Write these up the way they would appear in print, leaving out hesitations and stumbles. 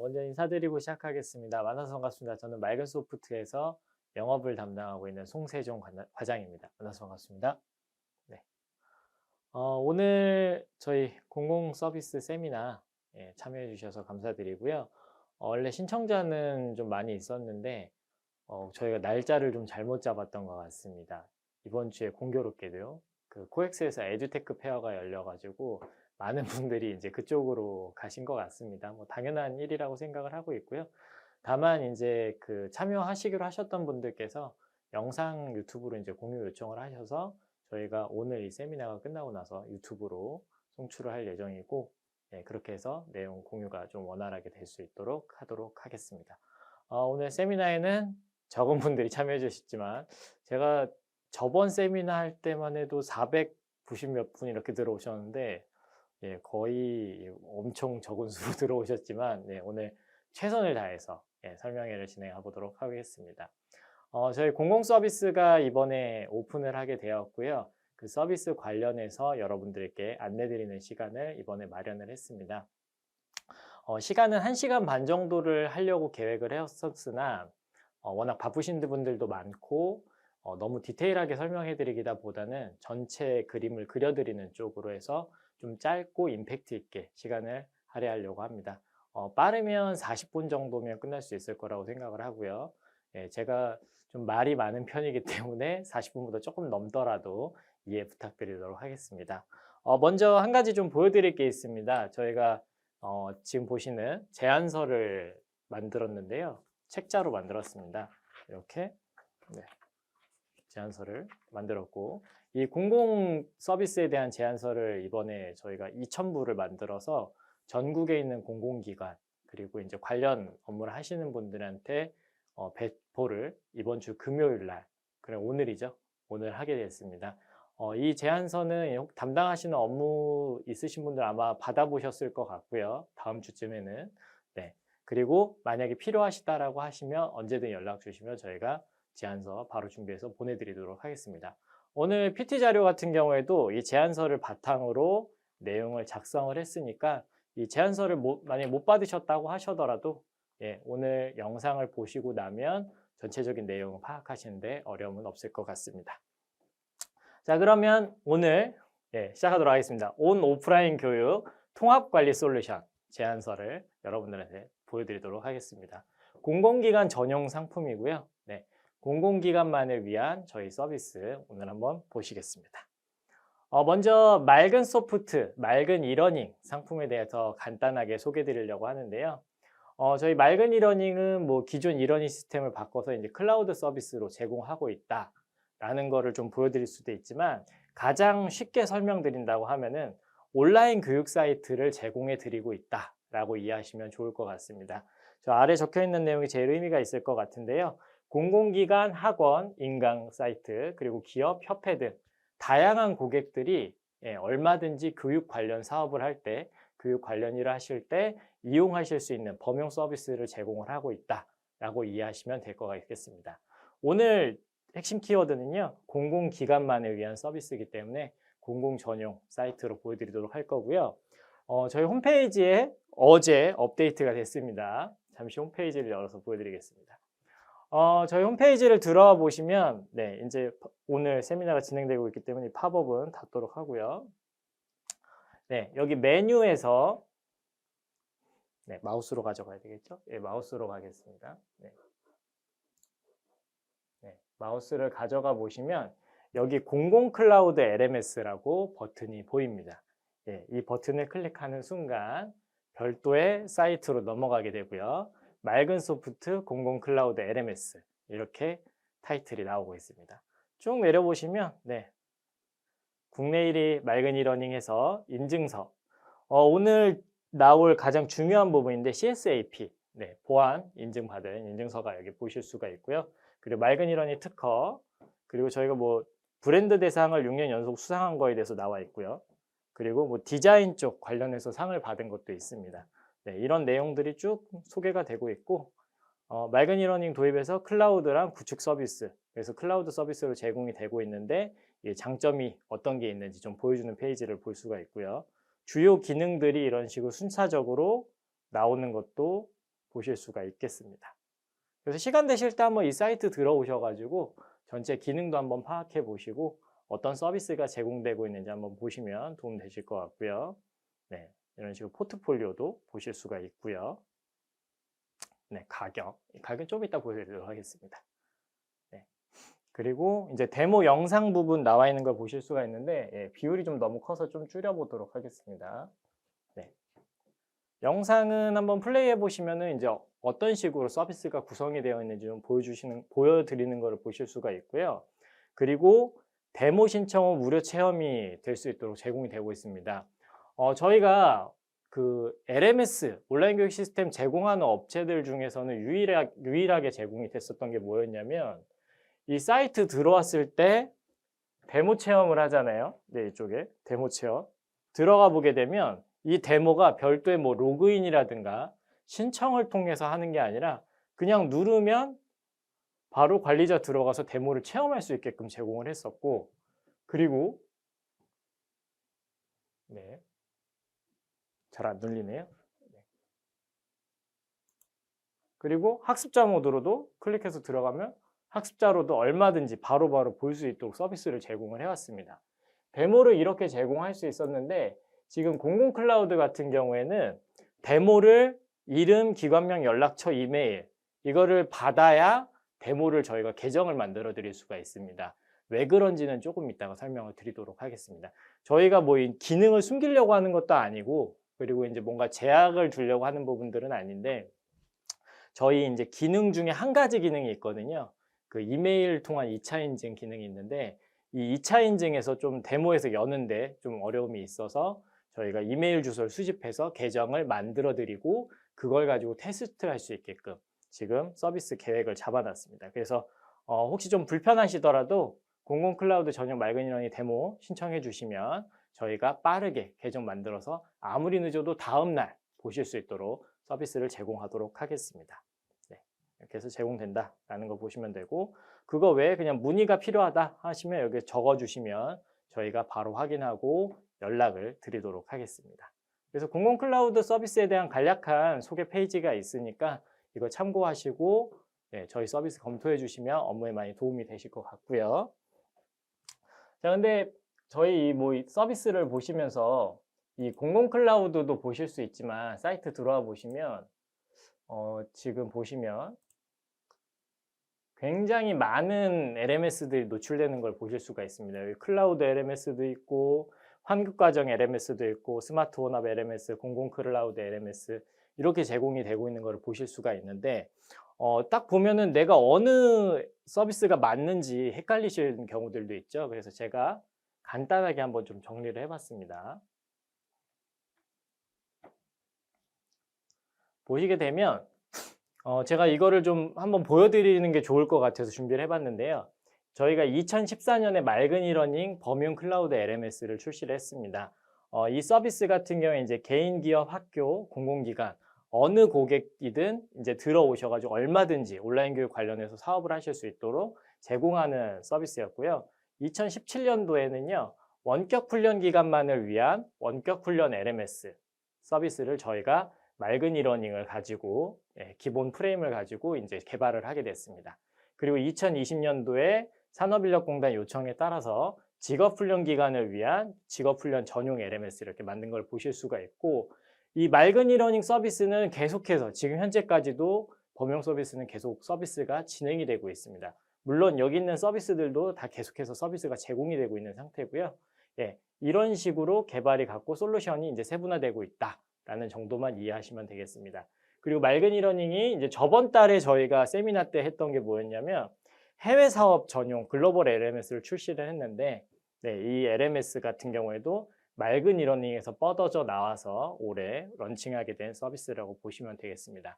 먼저 인사드리고 시작하겠습니다. 만나서 반갑습니다. 저는 맑은소프트에서 영업을 담당하고 있는 송세종 과장입니다. 만나서 반갑습니다. 네. 오늘 저희 공공 서비스 세미나 참여해 주셔서 감사드리고요. 원래 신청자는 좀 많이 있었는데 저희가 날짜를 좀 잘못 잡았던 것 같습니다. 이번 주에 공교롭게도요. 그 코엑스에서 에듀테크 페어가 열려가지고 많은 분들이 이제 그쪽으로 가신 것 같습니다. 뭐 당연한 일이라고 생각을 하고 있고요. 다만 이제 그 참여하시기로 하셨던 분들께서 영상 유튜브로 이제 공유 요청을 하셔서 저희가 오늘 이 세미나가 끝나고 나서 유튜브로 송출을 할 예정이고, 그렇게 해서 내용 공유가 좀 원활하게 될 수 있도록 하도록 하겠습니다. 오늘 세미나에는 적은 분들이 참여해 주셨지만 제가 저번 세미나 할 때만 해도 490 몇 분 이렇게 들어오셨는데, 거의 엄청 적은 수로 들어오셨지만, 오늘 최선을 다해서 설명회를 진행해 보도록 하겠습니다. 저희 공공 서비스가 이번에 오픈을 하게 되었고요. 그 서비스 관련해서 여러분들께 안내드리는 시간을 이번에 마련을 했습니다. 시간은 1시간 반 정도를 하려고 계획을 했었으나 워낙 바쁘신 분들도 많고 너무 디테일하게 설명해 드리기다 보다는 전체 그림을 그려드리는 쪽으로 해서 좀 짧고 임팩트 있게 시간을 할애하려고 합니다. 빠르면 40분 정도면 끝날 수 있을 거라고 생각을 하고요. 제가 좀 말이 많은 편이기 때문에 40분보다 조금 넘더라도 이해 부탁드리도록 하겠습니다. 먼저 한 가지 좀 보여드릴 게 있습니다. 저희가 지금 보시는 제안서를 만들었는데요. 책자로 만들었습니다. 이렇게 제안서를 만들었고, 이 공공 서비스에 대한 제안서를 이번에 저희가 2,000부를 만들어서 전국에 있는 공공기관 그리고 이제 관련 업무를 하시는 분들한테 배포를 이번 주 금요일 날, 그래 오늘이죠. 오늘 하게 됐습니다. 이 제안서는 담당하시는 업무 있으신 분들 아마 받아보셨을 것 같고요. 다음 주쯤에는. 그리고 만약에 필요하시다라고 하시면 언제든 연락 주시면 저희가 제안서 바로 준비해서 보내드리도록 하겠습니다. 오늘 PT 자료 같은 경우에도 이 제안서를 바탕으로 내용을 작성을 했으니까 이 제안서를 만약에 못 받으셨다고 하시더라도 오늘 영상을 보시고 나면 전체적인 내용을 파악하시는데 어려움은 없을 것 같습니다. 자, 그러면 오늘 시작하도록 하겠습니다. 온 오프라인 교육 통합관리 솔루션 제안서를 여러분들한테 보여드리도록 하겠습니다. 공공기관 전용 상품이고요. 공공기관만을 위한 저희 서비스 오늘 한번 보시겠습니다. 먼저 맑은 소프트, 맑은 이러닝 상품에 대해서 간단하게 소개해 드리려고 하는데요. 저희 맑은 이러닝은 뭐 기존 이러닝 시스템을 바꿔서 이제 클라우드 서비스로 제공하고 있다라는 거를 좀 보여드릴 수도 있지만, 가장 쉽게 설명드린다고 하면은 온라인 교육 사이트를 제공해 드리고 있다라고 이해하시면 좋을 것 같습니다. 저 아래 적혀 있는 내용이 제일 의미가 있을 것 같은데요. 공공기관, 학원, 인강 사이트, 그리고 기업, 협회 등 다양한 고객들이 얼마든지 교육 관련 사업을 할 때, 교육 관련 일을 하실 때 이용하실 수 있는 범용 서비스를 제공을 하고 있다라고 이해하시면 될 것 같겠습니다. 오늘 핵심 키워드는요, 공공기관만을 위한 서비스이기 때문에 공공 전용 사이트로 보여드리도록 할 거고요. 저희 홈페이지에 어제 업데이트가 됐습니다. 잠시 홈페이지를 열어서 보여드리겠습니다. 저희 홈페이지를 들어와 보시면 이제 오늘 세미나가 진행되고 있기 때문에 팝업은 닫도록 하고요. 여기 메뉴에서 마우스로 가져가야 되겠죠? 마우스로 가겠습니다. 마우스를 가져가 보시면 여기 공공 클라우드 LMS라고 버튼이 보입니다. 이 버튼을 클릭하는 순간 별도의 사이트로 넘어가게 되고요. 맑은 소프트 공공 클라우드 LMS 이렇게 타이틀이 나오고 있습니다. 쭉 내려보시면 국내 1위 맑은 이러닝에서 인증서, 오늘 나올 가장 중요한 부분인데 CSAP 보안 인증받은 인증서가 여기 보실 수가 있고요. 그리고 맑은 이러닝 특허, 그리고 저희가 뭐 브랜드 대상을 6년 연속 수상한 거에 대해서 나와 있고요. 그리고 뭐 디자인 쪽 관련해서 상을 받은 것도 있습니다. 이런 내용들이 쭉 소개가 되고 있고, 맑은 이러닝 도입에서 클라우드랑 구축 서비스, 그래서 클라우드 서비스로 제공이 되고 있는데 장점이 어떤 게 있는지 좀 보여주는 페이지를 볼 수가 있고요. 주요 기능들이 이런 식으로 순차적으로 나오는 것도 보실 수가 있겠습니다. 그래서 시간 되실 때 한번 이 사이트 들어오셔가지고 전체 기능도 한번 파악해 보시고 어떤 서비스가 제공되고 있는지 한번 보시면 도움 되실 것 같고요. 네, 이런 식으로 포트폴리오도 보실 수가 있고요. 네, 가격 좀 이따 보여드리도록 하겠습니다. 네. 그리고 이제 데모 영상 부분 나와 있는 걸 보실 수가 있는데 비율이 좀 너무 커서 좀 줄여보도록 하겠습니다. 네. 영상은 한번 플레이해 보시면은 이제 어떤 식으로 서비스가 구성이 되어 있는지 좀 보여드리는 것을 보실 수가 있고요. 그리고 데모 신청은 무료 체험이 될 수 있도록 제공이 되고 있습니다. 저희가 그 LMS 온라인 교육 시스템 제공하는 업체들 중에서는 유일하게 제공이 됐었던 게 뭐였냐면 이 사이트 들어왔을 때 데모 체험을 하잖아요. 네, 이쪽에 데모 체험 들어가 보게 되면 이 데모가 별도의 뭐 로그인이라든가 신청을 통해서 하는 게 아니라 그냥 누르면 바로 관리자 들어가서 데모를 체험할 수 있게끔 제공을 했었고, 그리고 네, 잘 안 눌리네요. 네. 그리고 학습자 모드로도 클릭해서 들어가면 학습자로도 얼마든지 바로바로 볼 수 있도록 서비스를 제공을 해왔습니다. 데모를 이렇게 제공할 수 있었는데 지금 공공 클라우드 같은 경우에는 데모를 이름, 기관명, 연락처, 이메일 이거를 받아야 데모를 저희가 계정을 만들어 드릴 수가 있습니다. 왜 그런지는 조금 이따가 설명을 드리도록 하겠습니다. 저희가 뭐 이 기능을 숨기려고 하는 것도 아니고, 그리고 이제 뭔가 제약을 두려고 하는 부분들은 아닌데, 저희 이제 기능 중에 한 가지 기능이 있거든요. 그 이메일 통한 2차 인증 기능이 있는데, 이 2차 인증에서 좀 데모에서 여는데 좀 어려움이 있어서 저희가 이메일 주소를 수집해서 계정을 만들어 드리고 그걸 가지고 테스트할 수 있게끔 지금 서비스 계획을 잡아놨습니다. 그래서 혹시 좀 불편하시더라도 공공 클라우드 전용 맑은 인원이 데모 신청해 주시면 저희가 빠르게 계정 만들어서 아무리 늦어도 다음날 보실 수 있도록 서비스를 제공하도록 하겠습니다. 네, 이렇게 해서 제공된다라는 거 보시면 되고, 그거 외에 그냥 문의가 필요하다 하시면 여기 적어주시면 저희가 바로 확인하고 연락을 드리도록 하겠습니다. 그래서 공공 클라우드 서비스에 대한 간략한 소개 페이지가 있으니까 이거 참고하시고 저희 서비스 검토해 주시면 업무에 많이 도움이 되실 것 같고요. 자, 근데 저희 뭐 서비스를 보시면서 이 공공 클라우드도 보실 수 있지만 사이트 들어와 보시면 지금 보시면 굉장히 많은 LMS들이 노출되는 걸 보실 수가 있습니다. 여기 클라우드 LMS도 있고 환급과정 LMS도 있고 스마트 혼합 LMS, 공공 클라우드 LMS 이렇게 제공이 되고 있는 걸 보실 수가 있는데 딱 보면은 내가 어느 서비스가 맞는지 헷갈리시는 경우들도 있죠. 그래서 제가 간단하게 한번 좀 정리를 해봤습니다. 보시게 되면 제가 이거를 좀 한번 보여드리는 게 좋을 것 같아서 준비를 해봤는데요. 저희가 2014년에 맑은 이러닝 범용 클라우드 LMS를 출시를 했습니다. 이 서비스 같은 경우에 이제 개인, 기업, 학교, 공공기관 어느 고객이든 이제 들어오셔가지고 얼마든지 온라인 교육 관련해서 사업을 하실 수 있도록 제공하는 서비스였고요. 2017년도에는요, 원격 훈련 기관만을 위한 원격 훈련 LMS 서비스를 저희가 맑은 이러닝을 가지고 기본 프레임을 가지고 이제 개발을 하게 됐습니다. 그리고 2020년도에 산업인력공단 요청에 따라서 직업훈련 기관을 위한 직업훈련 전용 LMS 이렇게 만든 걸 보실 수가 있고, 이 맑은 이러닝 서비스는 계속해서 지금 현재까지도 범용 서비스는 계속 서비스가 진행이 되고 있습니다. 물론 여기 있는 서비스들도 다 계속해서 서비스가 제공이 되고 있는 상태고요. 이런 식으로 개발이 갖고 솔루션이 이제 세분화되고 있다라는 정도만 이해하시면 되겠습니다. 그리고 맑은 이러닝이 이제 저번 달에 저희가 세미나 때 했던 게 뭐였냐면 해외 사업 전용 글로벌 LMS를 출시를 했는데, 이 LMS 같은 경우에도 맑은 이러닝에서 뻗어져 나와서 올해 런칭하게 된 서비스라고 보시면 되겠습니다.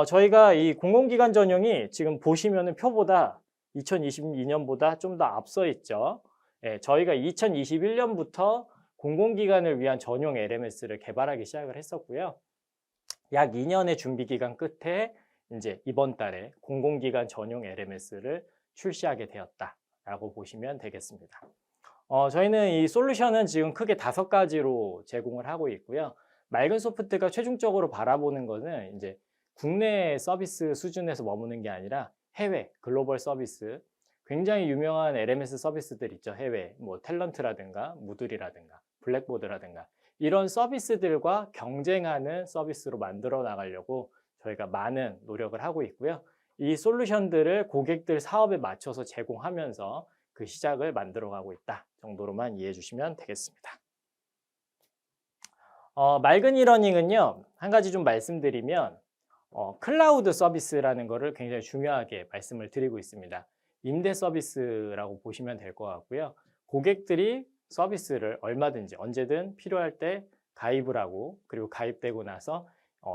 저희가 이 공공기관 전용이 지금 보시면은 표보다 2022년보다 좀 더 앞서 있죠. 저희가 2021년부터 공공기관을 위한 전용 LMS를 개발하기 시작을 했었고요. 약 2년의 준비 기간 끝에 이제 이번 달에 공공기관 전용 LMS를 출시하게 되었다라고 보시면 되겠습니다. 저희는 이 솔루션은 지금 크게 5가지로 제공을 하고 있고요. 맑은 소프트가 최종적으로 바라보는 것은 이제 국내 서비스 수준에서 머무는 게 아니라 해외 글로벌 서비스, 굉장히 유명한 LMS 서비스들 있죠. 해외 뭐 탤런트라든가 무드리라든가 블랙보드라든가 이런 서비스들과 경쟁하는 서비스로 만들어 나가려고 저희가 많은 노력을 하고 있고요. 이 솔루션들을 고객들 사업에 맞춰서 제공하면서 그 시작을 만들어 가고 있다 정도로만 이해해 주시면 되겠습니다. 맑은 이러닝은요, 한 가지 좀 말씀드리면 클라우드 서비스라는 거를 굉장히 중요하게 말씀을 드리고 있습니다. 임대 서비스라고 보시면 될 것 같고요. 고객들이 서비스를 얼마든지 언제든 필요할 때 가입을 하고, 그리고 가입되고 나서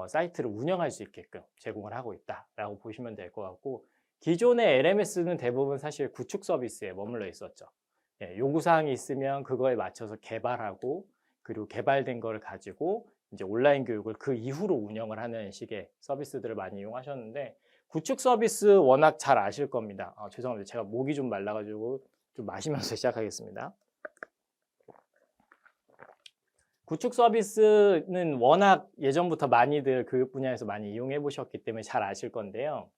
사이트를 운영할 수 있게끔 제공을 하고 있다라고 보시면 될 것 같고, 기존의 LMS는 대부분 사실 구축 서비스에 머물러 있었죠. 요구사항이 있으면 그거에 맞춰서 개발하고, 그리고 개발된 걸 가지고 이제 온라인 교육을 그 이후로 운영을 하는 식의 서비스들을 많이 이용하셨는데, 구축 서비스 워낙 잘 아실 겁니다. 죄송합니다. 제가 목이 좀 말라가지고 좀 마시면서 시작하겠습니다. 구축 서비스는 워낙 예전부터 많이들 교육 분야에서 많이 이용해 보셨기 때문에 잘 아실 건데요.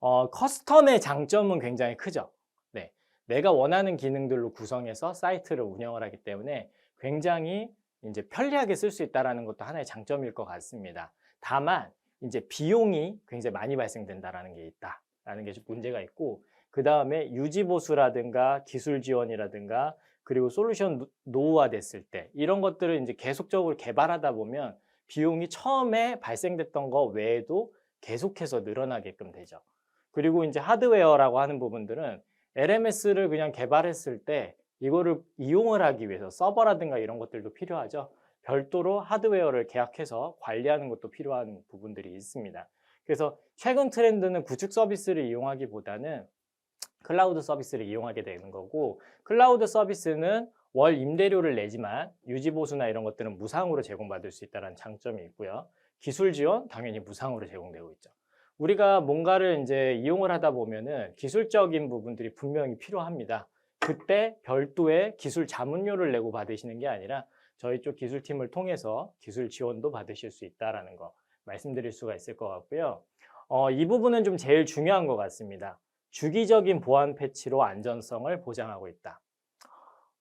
커스텀의 장점은 굉장히 크죠. 네, 내가 원하는 기능들로 구성해서 사이트를 운영을 하기 때문에 굉장히 이제 편리하게 쓸 수 있다는 것도 하나의 장점일 것 같습니다. 다만 이제 비용이 굉장히 많이 발생된다는 게 있다라는 게 좀 문제가 있고, 그 다음에 유지 보수라든가 기술 지원이라든가 그리고 솔루션 노후화 됐을 때 이런 것들을 이제 계속적으로 개발하다 보면 비용이 처음에 발생됐던 거 외에도 계속해서 늘어나게끔 되죠. 그리고 이제 하드웨어라고 하는 부분들은 LMS를 그냥 개발했을 때 이거를 이용을 하기 위해서 서버라든가 이런 것들도 필요하죠. 별도로 하드웨어를 계약해서 관리하는 것도 필요한 부분들이 있습니다. 그래서 최근 트렌드는 구축 서비스를 이용하기보다는 클라우드 서비스를 이용하게 되는 거고, 클라우드 서비스는 월 임대료를 내지만 유지 보수나 이런 것들은 무상으로 제공받을 수 있다는 장점이 있고요. 기술 지원 당연히 무상으로 제공되고 있죠. 우리가 뭔가를 이제 이용을 하다 보면은 기술적인 부분들이 분명히 필요합니다. 그때 별도의 기술 자문료를 내고 받으시는 게 아니라 저희 쪽 기술팀을 통해서 기술 지원도 받으실 수 있다는 거 말씀드릴 수가 있을 것 같고요. 이 부분은 좀 제일 중요한 것 같습니다. 주기적인 보안 패치로 안전성을 보장하고 있다.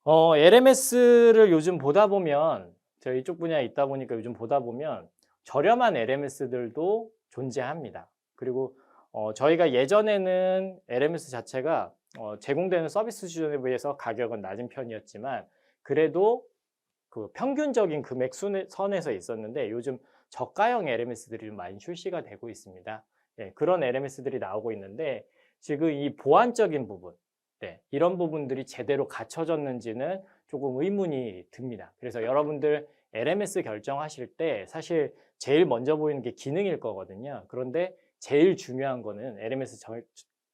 LMS를 요즘 보다 보면, 저희 이쪽 분야에 있다 보니까 요즘 보다 보면 저렴한 LMS들도 존재합니다. 그리고 저희가 예전에는 LMS 자체가 제공되는 서비스 수준에 비해서 가격은 낮은 편이었지만 그래도 그 평균적인 금액 선에서 있었는데, 요즘 저가형 LMS들이 좀 많이 출시가 되고 있습니다. 그런 LMS들이 나오고 있는데, 지금 이 보안적인 부분, 이런 부분들이 제대로 갖춰졌는지는 조금 의문이 듭니다. 그래서 여러분들 LMS 결정하실 때 사실 제일 먼저 보이는 게 기능일 거거든요. 그런데 제일 중요한 거는 LMS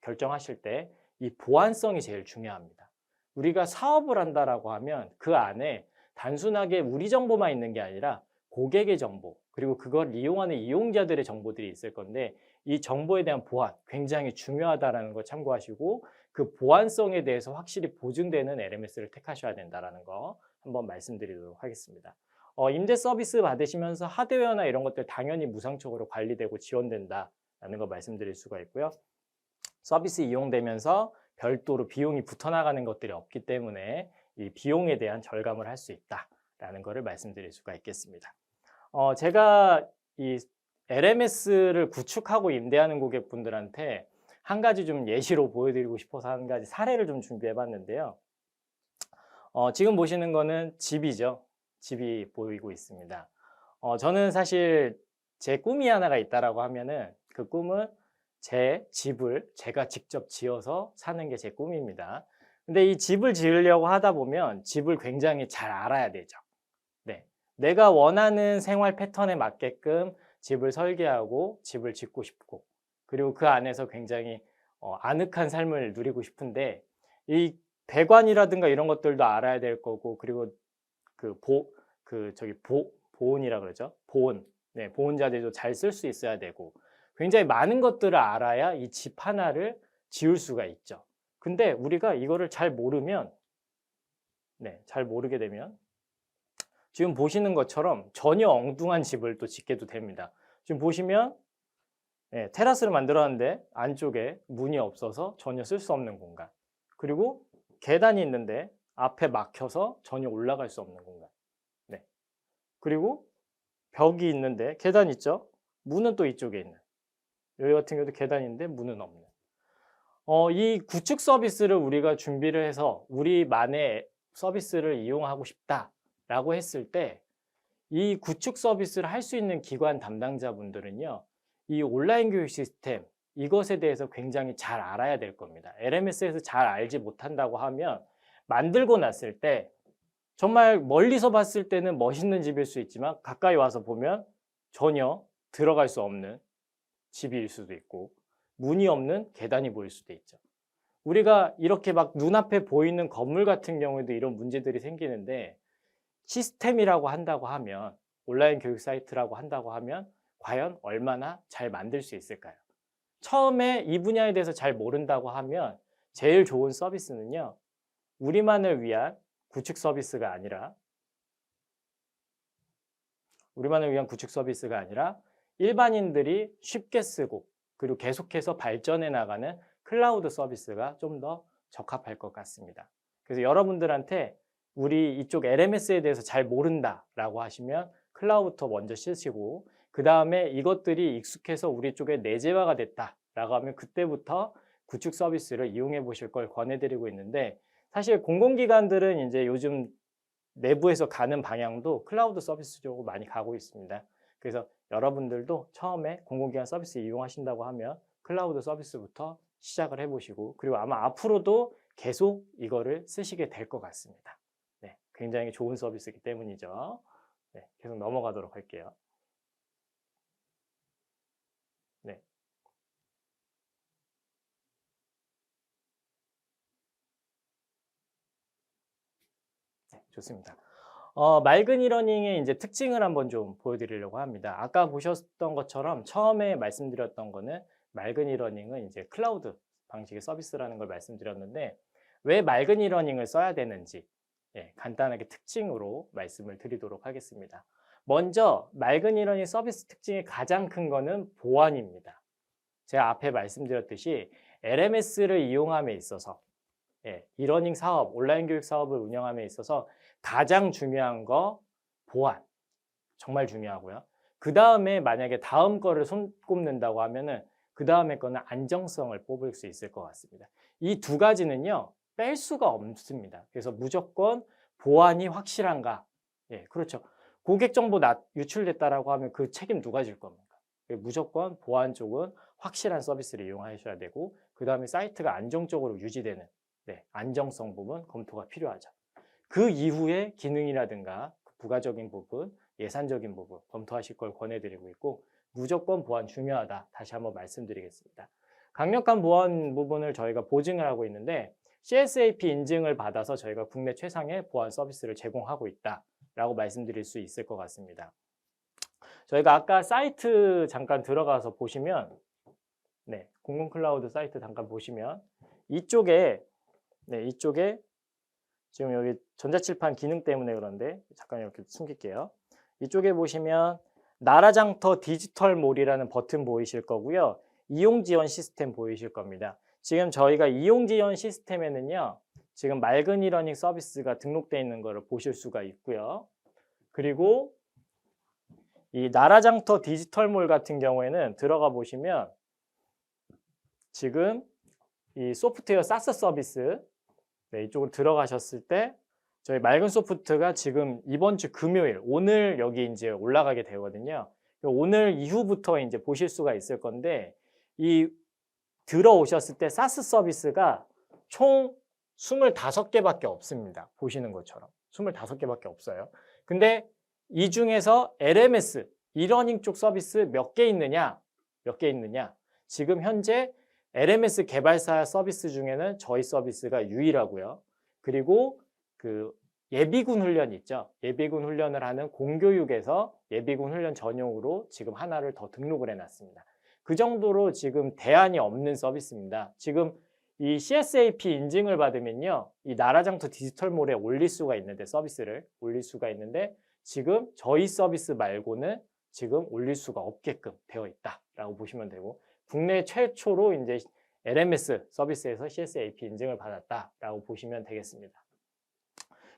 결정하실 때 이 보안성이 제일 중요합니다. 우리가 사업을 한다라고 하면 그 안에 단순하게 우리 정보만 있는 게 아니라 고객의 정보, 그리고 그걸 이용하는 이용자들의 정보들이 있을 건데, 이 정보에 대한 보안 굉장히 중요하다는 거 참고하시고, 그 보안성에 대해서 확실히 보증되는 LMS를 택하셔야 된다는 거 한번 말씀드리도록 하겠습니다. 임대 서비스 받으시면서 하드웨어나 이런 것들 당연히 무상적으로 관리되고 지원된다라는 거 말씀드릴 수가 있고요. 서비스 이용되면서 별도로 비용이 붙어나가는 것들이 없기 때문에 이 비용에 대한 절감을 할 수 있다라는 것을 말씀드릴 수가 있겠습니다. 제가 이 LMS를 구축하고 임대하는 고객분들한테 한 가지 좀 예시로 보여드리고 싶어서 한 가지 사례를 좀 준비해 봤는데요. 지금 보시는 거는 집이죠. 집이 보이고 있습니다. 저는 사실 제 꿈이 하나가 있다라고 하면은 그 꿈은 제 집을 제가 직접 지어서 사는 게 제 꿈입니다. 근데 이 집을 지으려고 하다 보면 집을 굉장히 잘 알아야 되죠. 내가 원하는 생활 패턴에 맞게끔 집을 설계하고 집을 짓고 싶고, 그리고 그 안에서 굉장히 아늑한 삶을 누리고 싶은데, 이 배관이라든가 이런 것들도 알아야 될 거고, 그리고 보온이라 그러죠. 보온. 보온 자재도 잘 쓸 수 있어야 되고, 굉장히 많은 것들을 알아야 이 집 하나를 지을 수가 있죠. 근데 우리가 이거를 잘 모르면, 잘 모르게 되면 지금 보시는 것처럼 전혀 엉뚱한 집을 또 짓게도 됩니다. 지금 보시면 테라스를 만들었는데 안쪽에 문이 없어서 전혀 쓸 수 없는 공간. 그리고 계단이 있는데 앞에 막혀서 전혀 올라갈 수 없는 공간. 네. 그리고 벽이 있는데 계단 있죠? 문은 또 이쪽에 있는. 여기 같은 경우도 계단인데 문은 없는. 이 구축 서비스를 우리가 준비를 해서 우리만의 서비스를 이용하고 싶다라고 했을 때 이 구축 서비스를 할 수 있는 기관 담당자분들은요. 이 온라인 교육 시스템 이것에 대해서 굉장히 잘 알아야 될 겁니다. LMS에서 잘 알지 못한다고 하면 만들고 났을 때 정말 멀리서 봤을 때는 멋있는 집일 수 있지만 가까이 와서 보면 전혀 들어갈 수 없는 집일 수도 있고 문이 없는 계단이 보일 수도 있죠. 우리가 이렇게 막 눈앞에 보이는 건물 같은 경우에도 이런 문제들이 생기는데 시스템이라고 한다고 하면 온라인 교육 사이트라고 한다고 하면 과연 얼마나 잘 만들 수 있을까요? 처음에 이 분야에 대해서 잘 모른다고 하면 제일 좋은 서비스는요. 우리만을 위한 구축 서비스가 아니라 일반인들이 쉽게 쓰고 그리고 계속해서 발전해 나가는 클라우드 서비스가 좀 더 적합할 것 같습니다. 그래서 여러분들한테 우리 이쪽 LMS에 대해서 잘 모른다라고 하시면 클라우드부터 먼저 쓰시고 그 다음에 이것들이 익숙해서 우리 쪽에 내재화가 됐다라고 하면 그때부터 구축 서비스를 이용해 보실 걸 권해드리고 있는데 사실 공공기관들은 이제 요즘 내부에서 가는 방향도 클라우드 서비스 쪽으로 많이 가고 있습니다. 그래서 여러분들도 처음에 공공기관 서비스 이용하신다고 하면 클라우드 서비스부터 시작을 해보시고 그리고 아마 앞으로도 계속 이거를 쓰시게 될 것 같습니다. 네, 굉장히 좋은 서비스이기 때문이죠. 네, 계속 넘어가도록 할게요. 네. 네, 좋습니다. 맑은 이러닝의 이제 특징을 한번 좀 보여드리려고 합니다. 아까 보셨던 것처럼 처음에 말씀드렸던 거는 맑은 이러닝은 이제 클라우드 방식의 서비스라는 걸 말씀드렸는데 왜 맑은 이러닝을 써야 되는지 간단하게 특징으로 말씀을 드리도록 하겠습니다. 먼저 맑은 이러닝 서비스 특징의 가장 큰 거는 보안입니다. 제가 앞에 말씀드렸듯이 LMS를 이용함에 있어서 이러닝 사업, 온라인 교육 사업을 운영함에 있어서 가장 중요한 거 보안, 정말 중요하고요. 그 다음에 만약에 다음 거를 손꼽는다고 하면은 그 다음에 거는 안정성을 뽑을 수 있을 것 같습니다. 이 두 가지는요 뺄 수가 없습니다. 그래서 무조건 보안이 확실한가? 그렇죠. 고객 정보 유출됐다라고 하면 그 책임 누가 질 겁니까? 무조건 보안 쪽은 확실한 서비스를 이용하셔야 되고 그 다음에 사이트가 안정적으로 유지되는 안정성 부분 검토가 필요하죠. 그 이후에 기능이라든가 부가적인 부분, 예산적인 부분 검토하실 걸 권해드리고 있고 무조건 보안 중요하다. 다시 한번 말씀드리겠습니다. 강력한 보안 부분을 저희가 보증을 하고 있는데 CSAP 인증을 받아서 저희가 국내 최상의 보안 서비스를 제공하고 있다라고 말씀드릴 수 있을 것 같습니다. 저희가 아까 사이트 잠깐 들어가서 보시면 공공클라우드 사이트 잠깐 보시면 이쪽에 지금 여기 전자칠판 기능 때문에 그런데 잠깐 이렇게 숨길게요. 이쪽에 보시면 나라장터 디지털몰이라는 버튼 보이실 거고요. 이용지원 시스템 보이실 겁니다. 지금 저희가 이용지원 시스템에는요. 지금 맑은 이러닝 서비스가 등록되어 있는 것을 보실 수가 있고요. 그리고 이 나라장터 디지털몰 같은 경우에는 들어가 보시면 지금 이 소프트웨어 사스 서비스 이쪽으로 들어가셨을 때 저희 맑은 소프트가 지금 이번 주 금요일 오늘 여기 이제 올라가게 되거든요. 오늘 이후부터 이제 보실 수가 있을 건데 이 들어오셨을 때 사스 서비스가 총 25개밖에 없습니다. 보시는 것처럼 25개밖에 없어요. 근데 이 중에서 LMS 이러닝 쪽 서비스 몇 개 있느냐? 지금 현재 LMS 개발사 서비스 중에는 저희 서비스가 유일하고요. 그리고 그 예비군 훈련 있죠. 예비군 훈련을 하는 공교육에서 예비군 훈련 전용으로 지금 하나를 더 등록을 해놨습니다. 그 정도로 지금 대안이 없는 서비스입니다. 지금 이 CSAP 인증을 받으면요. 이 나라장터 디지털몰에 올릴 수가 있는데 서비스를 올릴 수가 있는데 지금 저희 서비스 말고는 지금 올릴 수가 없게끔 되어 있다라고 보시면 되고, 국내 최초로 이제 LMS 서비스에서 CSAP 인증을 받았다라고 보시면 되겠습니다.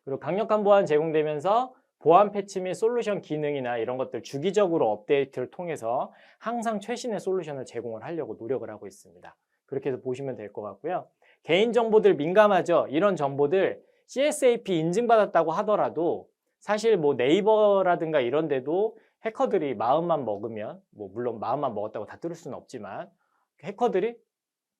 그리고 강력한 보안 제공되면서 보안 패치 및 솔루션 기능이나 이런 것들 주기적으로 업데이트를 통해서 항상 최신의 솔루션을 제공을 하려고 노력을 하고 있습니다. 그렇게 해서 보시면 될 것 같고요. 개인정보들 민감하죠. 이런 정보들 CSAP 인증받았다고 하더라도 사실 뭐 네이버라든가 이런 데도 해커들이 마음만 먹으면, 뭐 물론 마음만 먹었다고 다 뚫을 수는 없지만 해커들이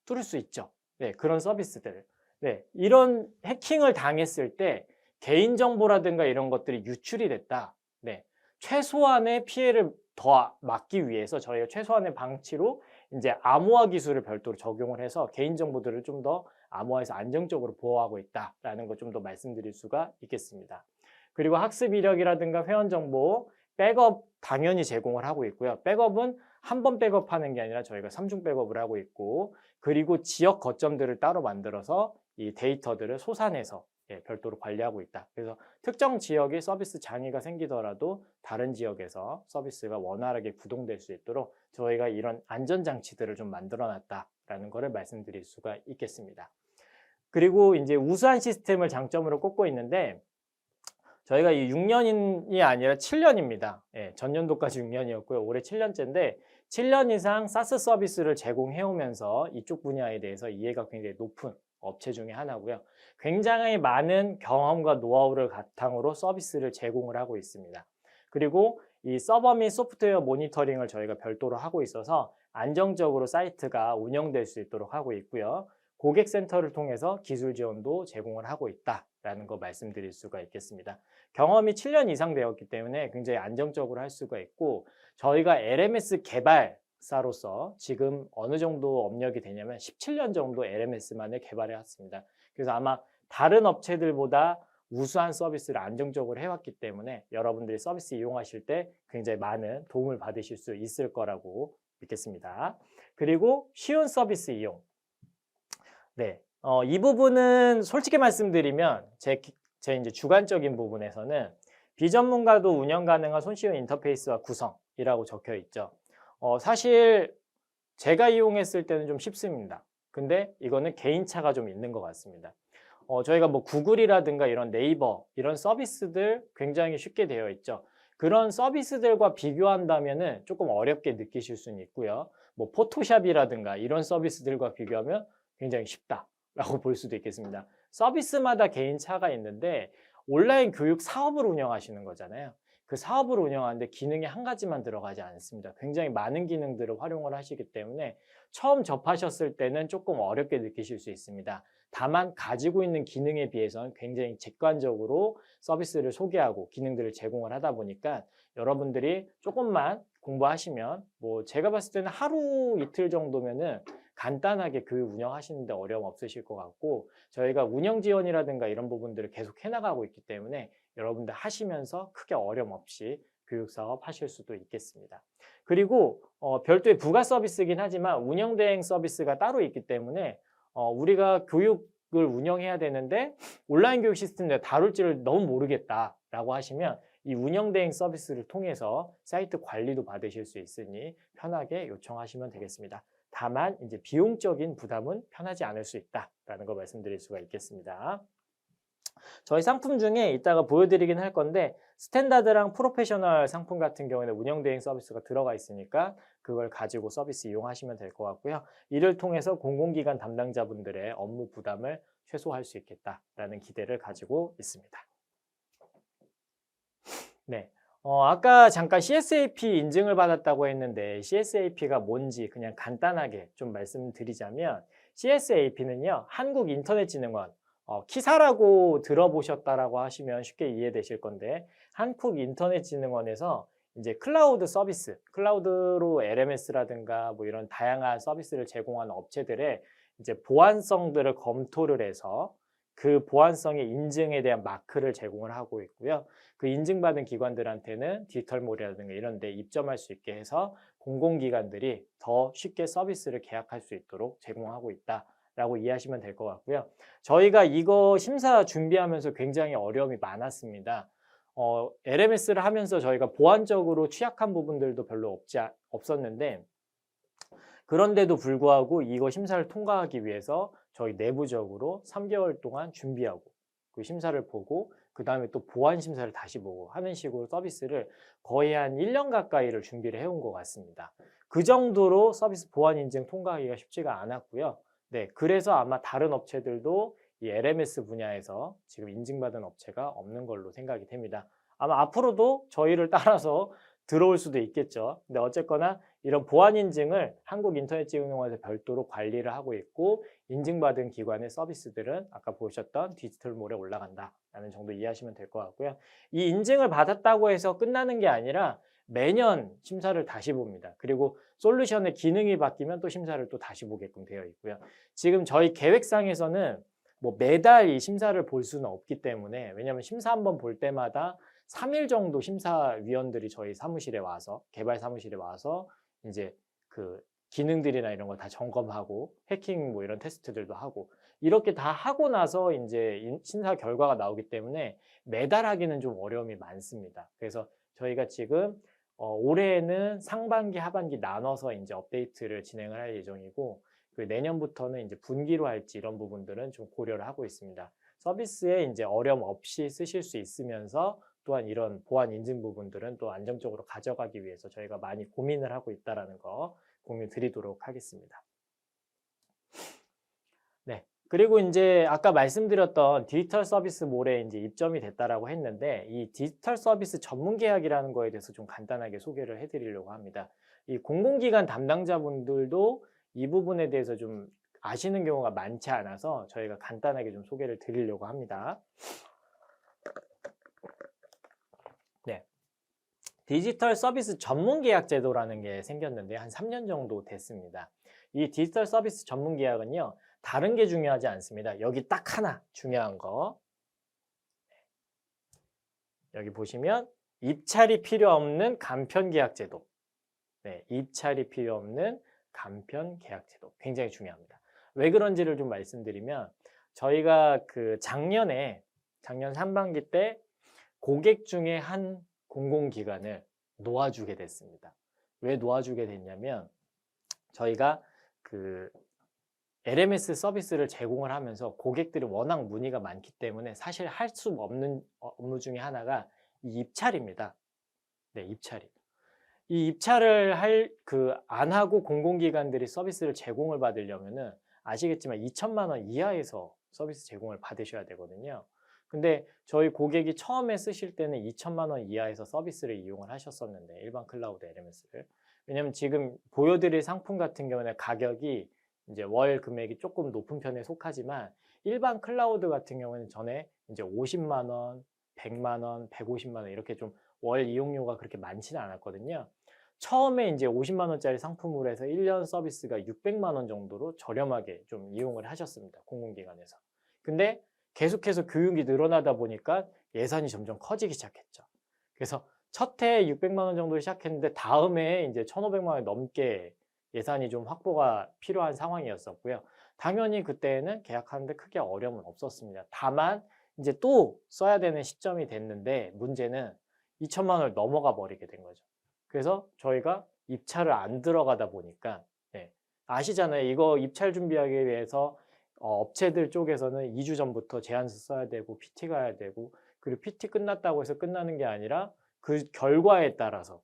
뚫을 수 있죠. 네, 그런 서비스들. 네, 이런 해킹을 당했을 때 개인정보라든가 이런 것들이 유출이 됐다. 네, 최소한의 피해를 더 막기 위해서 저희가 최소한의 방치로 이제 암호화 기술을 별도로 적용을 해서 개인정보들을 좀 더 암호화해서 안정적으로 보호하고 있다라는 거 좀 더 말씀드릴 수가 있겠습니다. 그리고 학습 이력이라든가 회원 정보, 백업 당연히 제공을 하고 있고요. 백업은 한 번 백업하는 게 아니라 저희가 3중 백업을 하고 있고, 그리고 지역 거점들을 따로 만들어서 이 데이터들을 솟아내서 별도로 관리하고 있다. 그래서 특정 지역에 서비스 장애가 생기더라도 다른 지역에서 서비스가 원활하게 구동될 수 있도록 저희가 이런 안전장치들을 좀 만들어 놨다라는 것을 말씀드릴 수가 있겠습니다. 그리고 이제 우수한 시스템을 장점으로 꼽고 있는데, 저희가 이 6년이 아니라 7년입니다. 전년도까지 6년이었고요. 올해 7년째인데 7년 이상 사스 서비스를 제공해 오면서 이쪽 분야에 대해서 이해가 굉장히 높은 업체 중에 하나고요. 굉장히 많은 경험과 노하우를 바탕으로 서비스를 제공을 하고 있습니다. 그리고 이 서버 및 소프트웨어 모니터링을 저희가 별도로 하고 있어서 안정적으로 사이트가 운영될 수 있도록 하고 있고요. 고객센터를 통해서 기술 지원도 제공을 하고 있다라는 거 말씀드릴 수가 있겠습니다. 경험이 7년 이상 되었기 때문에 굉장히 안정적으로 할 수가 있고, 저희가 LMS 개발사로서 지금 어느 정도 업력이 되냐면 17년 정도 LMS만을 개발해 왔습니다. 그래서 아마 다른 업체들보다 우수한 서비스를 안정적으로 해왔기 때문에 여러분들이 서비스 이용하실 때 굉장히 많은 도움을 받으실 수 있을 거라고 믿겠습니다. 그리고 쉬운 서비스 이용. 네, 이 부분은 솔직히 말씀드리면 제 이제 주관적인 부분에서는 비전문가도 운영 가능한 손쉬운 인터페이스와 구성이라고 적혀 있죠. 사실 제가 이용했을 때는 좀 쉽습니다. 근데 이거는 개인차가 좀 있는 것 같습니다. 저희가 뭐 구글이라든가 이런 네이버 이런 서비스들 굉장히 쉽게 되어 있죠. 그런 서비스들과 비교한다면은 조금 어렵게 느끼실 수는 있고요. 뭐 포토샵이라든가 이런 서비스들과 비교하면 굉장히 쉽다라고 볼 수도 있겠습니다. 서비스마다 개인차가 있는데 온라인 교육 사업을 운영하시는 거잖아요. 그 사업을 운영하는데 기능이 한 가지만 들어가지 않습니다. 굉장히 많은 기능들을 활용을 하시기 때문에 처음 접하셨을 때는 조금 어렵게 느끼실 수 있습니다. 다만 가지고 있는 기능에 비해서는 굉장히 직관적으로 서비스를 소개하고 기능들을 제공을 하다 보니까 여러분들이 조금만 공부하시면, 뭐 제가 봤을 때는 하루 이틀 정도면은 간단하게 교육 운영하시는데 어려움 없으실 것 같고, 저희가 운영 지원이라든가 이런 부분들을 계속 해나가고 있기 때문에 여러분들 하시면서 크게 어려움 없이 교육 사업 하실 수도 있겠습니다. 그리고 별도의 부가 서비스이긴 하지만 운영 대행 서비스가 따로 있기 때문에 우리가 교육을 운영해야 되는데 온라인 교육 시스템 내가 다룰지를 너무 모르겠다라고 하시면 이 운영 대행 서비스를 통해서 사이트 관리도 받으실 수 있으니 편하게 요청하시면 되겠습니다. 다만 이제 비용적인 부담은 편하지 않을 수 있다라는 거 말씀드릴 수가 있겠습니다. 저희 상품 중에 이따가 보여드리긴 할 건데 스탠다드랑 프로페셔널 상품 같은 경우에는 운영 대행 서비스가 들어가 있으니까 그걸 가지고 서비스 이용하시면 될 것 같고요. 이를 통해서 공공기관 담당자분들의 업무 부담을 최소화할 수 있겠다라는 기대를 가지고 있습니다. 네. 아까 잠깐 CSAP 인증을 받았다고 했는데 CSAP가 뭔지 그냥 간단하게 좀 말씀드리자면, CSAP는요, 한국인터넷진흥원, 키사라고 들어보셨다라고 하시면 쉽게 이해되실 건데, 한국인터넷진흥원에서 이제 클라우드 서비스, 클라우드로 LMS라든가 뭐 이런 다양한 서비스를 제공하는 업체들의 이제 보안성들을 검토를 해서 그 보안성의 인증에 대한 마크를 제공을 하고 있고요. 그 인증받은 기관들한테는 디지털몰이라든가 이런 데 입점할 수 있게 해서 공공기관들이 더 쉽게 서비스를 계약할 수 있도록 제공하고 있다라고 이해하시면 될 것 같고요. 저희가 이거 심사 준비하면서 굉장히 어려움이 많았습니다. LMS를 하면서 저희가 보안적으로 취약한 부분들도 별로 없었는데 그런데도 불구하고 이거 심사를 통과하기 위해서 저희 내부적으로 3개월 동안 준비하고 그 심사를 보고 그 다음에 또 보안 심사를 다시 보고 하는 식으로 서비스를 거의 한 1년 가까이를 준비를 해온 것 같습니다. 그 정도로 서비스 보안 인증 통과하기가 쉽지가 않았고요. 네, 그래서 아마 다른 업체들도 이 LMS 분야에서 지금 인증받은 업체가 없는 걸로 생각이 됩니다. 아마 앞으로도 저희를 따라서 들어올 수도 있겠죠. 근데 어쨌거나 이런 보안 인증을 한국인터넷지능공원에서 별도로 관리를 하고 있고 인증받은 기관의 서비스들은 아까 보셨던 디지털몰에 올라간다라는 정도 이해하시면 될 것 같고요. 이 인증을 받았다고 해서 끝나는 게 아니라 매년 심사를 다시 봅니다. 그리고 솔루션의 기능이 바뀌면 또 심사를 또 다시 보게끔 되어 있고요. 지금 저희 계획상에서는 뭐 매달 이 심사를 볼 수는 없기 때문에 왜냐하면 심사 한번 볼 때마다 3일 정도 심사위원들이 저희 사무실에 와서 개발 사무실에 와서 이제 그 기능들이나 이런 걸 다 점검하고 해킹 뭐 이런 테스트들도 하고 이렇게 다 하고 나서 이제 심사 결과가 나오기 때문에 매달 하기는 좀 어려움이 많습니다. 그래서 저희가 지금 올해는 상반기 하반기 나눠서 이제 업데이트를 진행을 할 예정이고 그 내년부터는 이제 분기로 할지 이런 부분들은 좀 고려를 하고 있습니다. 서비스에 이제 어려움 없이 쓰실 수 있으면서 또한 이런 보안 인증 부분들은 또 안정적으로 가져가기 위해서 저희가 많이 고민을 하고 있다는 거 공유 드리도록 하겠습니다. 네. 그리고 이제 아까 말씀드렸던 디지털 서비스 몰에 이제 입점이 됐다라고 했는데 이 디지털 서비스 전문 계약이라는 거에 대해서 좀 간단하게 소개를 해드리려고 합니다. 이 공공기관 담당자분들도 이 부분에 대해서 좀 아시는 경우가 많지 않아서 저희가 간단하게 좀 소개를 드리려고 합니다. 네. 디지털 서비스 전문 계약 제도라는 게 생겼는데 한 3년 정도 됐습니다. 이 디지털 서비스 전문 계약은요. 다른 게 중요하지 않습니다. 여기 딱 하나 중요한 거. 여기 보시면 입찰이 필요 없는 간편 계약 제도. 네, 입찰이 필요 없는 간편 계약 제도. 굉장히 중요합니다. 왜 그런지를 좀 말씀드리면 저희가 그 작년 상반기 때 고객 중에 한 공공기관을 놓아주게 됐습니다. 왜 놓아주게 됐냐면 저희가 그 LMS 서비스를 제공을 하면서 고객들이 워낙 문의가 많기 때문에 사실 할 수 없는 업무 중에 하나가 이 입찰입니다. 네, 입찰이. 이 입찰을 안 하고 공공기관들이 서비스를 제공을 받으려면은 아시겠지만 2천만 원 이하에서 서비스 제공을 받으셔야 되거든요. 근데 저희 고객이 처음에 쓰실 때는 2천만 원 이하에서 서비스를 이용을 하셨었는데 일반 클라우드 LMS를. 왜냐면 지금 보여드릴 상품 같은 경우는 가격이 이제 월 금액이 조금 높은 편에 속하지만 일반 클라우드 같은 경우는 전에 이제 50만 원, 100만 원, 150만 원 이렇게 좀 월 이용료가 그렇게 많지는 않았거든요. 처음에 이제 50만 원짜리 상품으로 해서 1년 서비스가 600만 원 정도로 저렴하게 좀 이용을 하셨습니다. 공공기관에서. 근데 계속해서 교육이 늘어나다 보니까 예산이 점점 커지기 시작했죠. 그래서 첫 해에 600만 원 정도 시작했는데 다음에 이제 1,500만 원 넘게 예산이 좀 확보가 필요한 상황이었었고요. 당연히 그때는 계약하는데 크게 어려움은 없었습니다. 다만 이제 또 써야 되는 시점이 됐는데 문제는 2천만 원을 넘어가 버리게 된 거죠. 그래서 저희가 입찰을 안 들어가다 보니까 아시잖아요. 이거 입찰 준비하기 위해서 업체들 쪽에서는 2주 전부터 제안서 써야 되고 PT 가야 되고 그리고 PT 끝났다고 해서 끝나는 게 아니라 그 결과에 따라서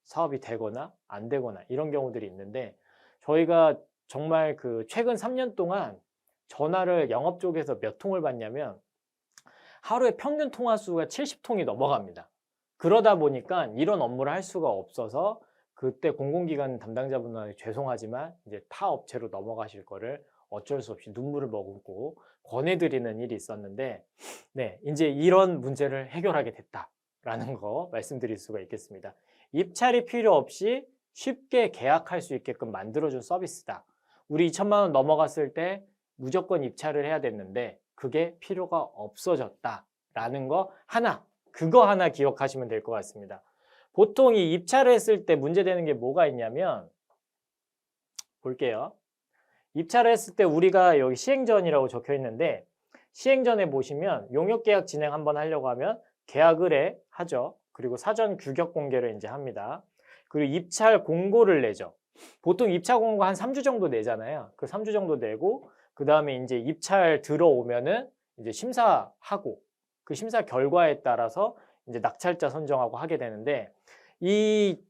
사업이 되거나 안 되거나 이런 경우들이 있는데 저희가 정말 그 최근 3년 동안 전화를 영업 쪽에서 몇 통을 받냐면 하루에 평균 통화 수가 70통이 넘어갑니다. 그러다 보니까 이런 업무를 할 수가 없어서 그때 공공기관 담당자분들한테 죄송하지만 이제 타 업체로 넘어가실 거를 어쩔 수 없이 눈물을 머금고 권해드리는 일이 있었는데 네, 이제 이런 문제를 해결하게 됐다라는 거 말씀드릴 수가 있겠습니다. 입찰이 필요 없이 쉽게 계약할 수 있게끔 만들어준 서비스다. 우리 2천만 원 넘어갔을 때 무조건 입찰을 해야 됐는데 그게 필요가 없어졌다라는 거 그거 하나 기억하시면 될 것 같습니다. 보통 이 입찰을 했을 때 문제되는 게 뭐가 있냐면 볼게요. 입찰을 했을 때 우리가 여기 시행전이라고 적혀 있는데 시행전에 보시면 용역계약 진행 한번 하려고 하면 계약을 하죠. 그리고 사전 규격 공개를 이제 합니다. 그리고 입찰 공고를 내죠. 보통 입찰 공고 한 3주 정도 내잖아요. 그 3주 정도 내고 그 다음에 이제 입찰 들어오면은 이제 심사하고 그 심사 결과에 따라서 이제 낙찰자 선정하고 하게 되는데 이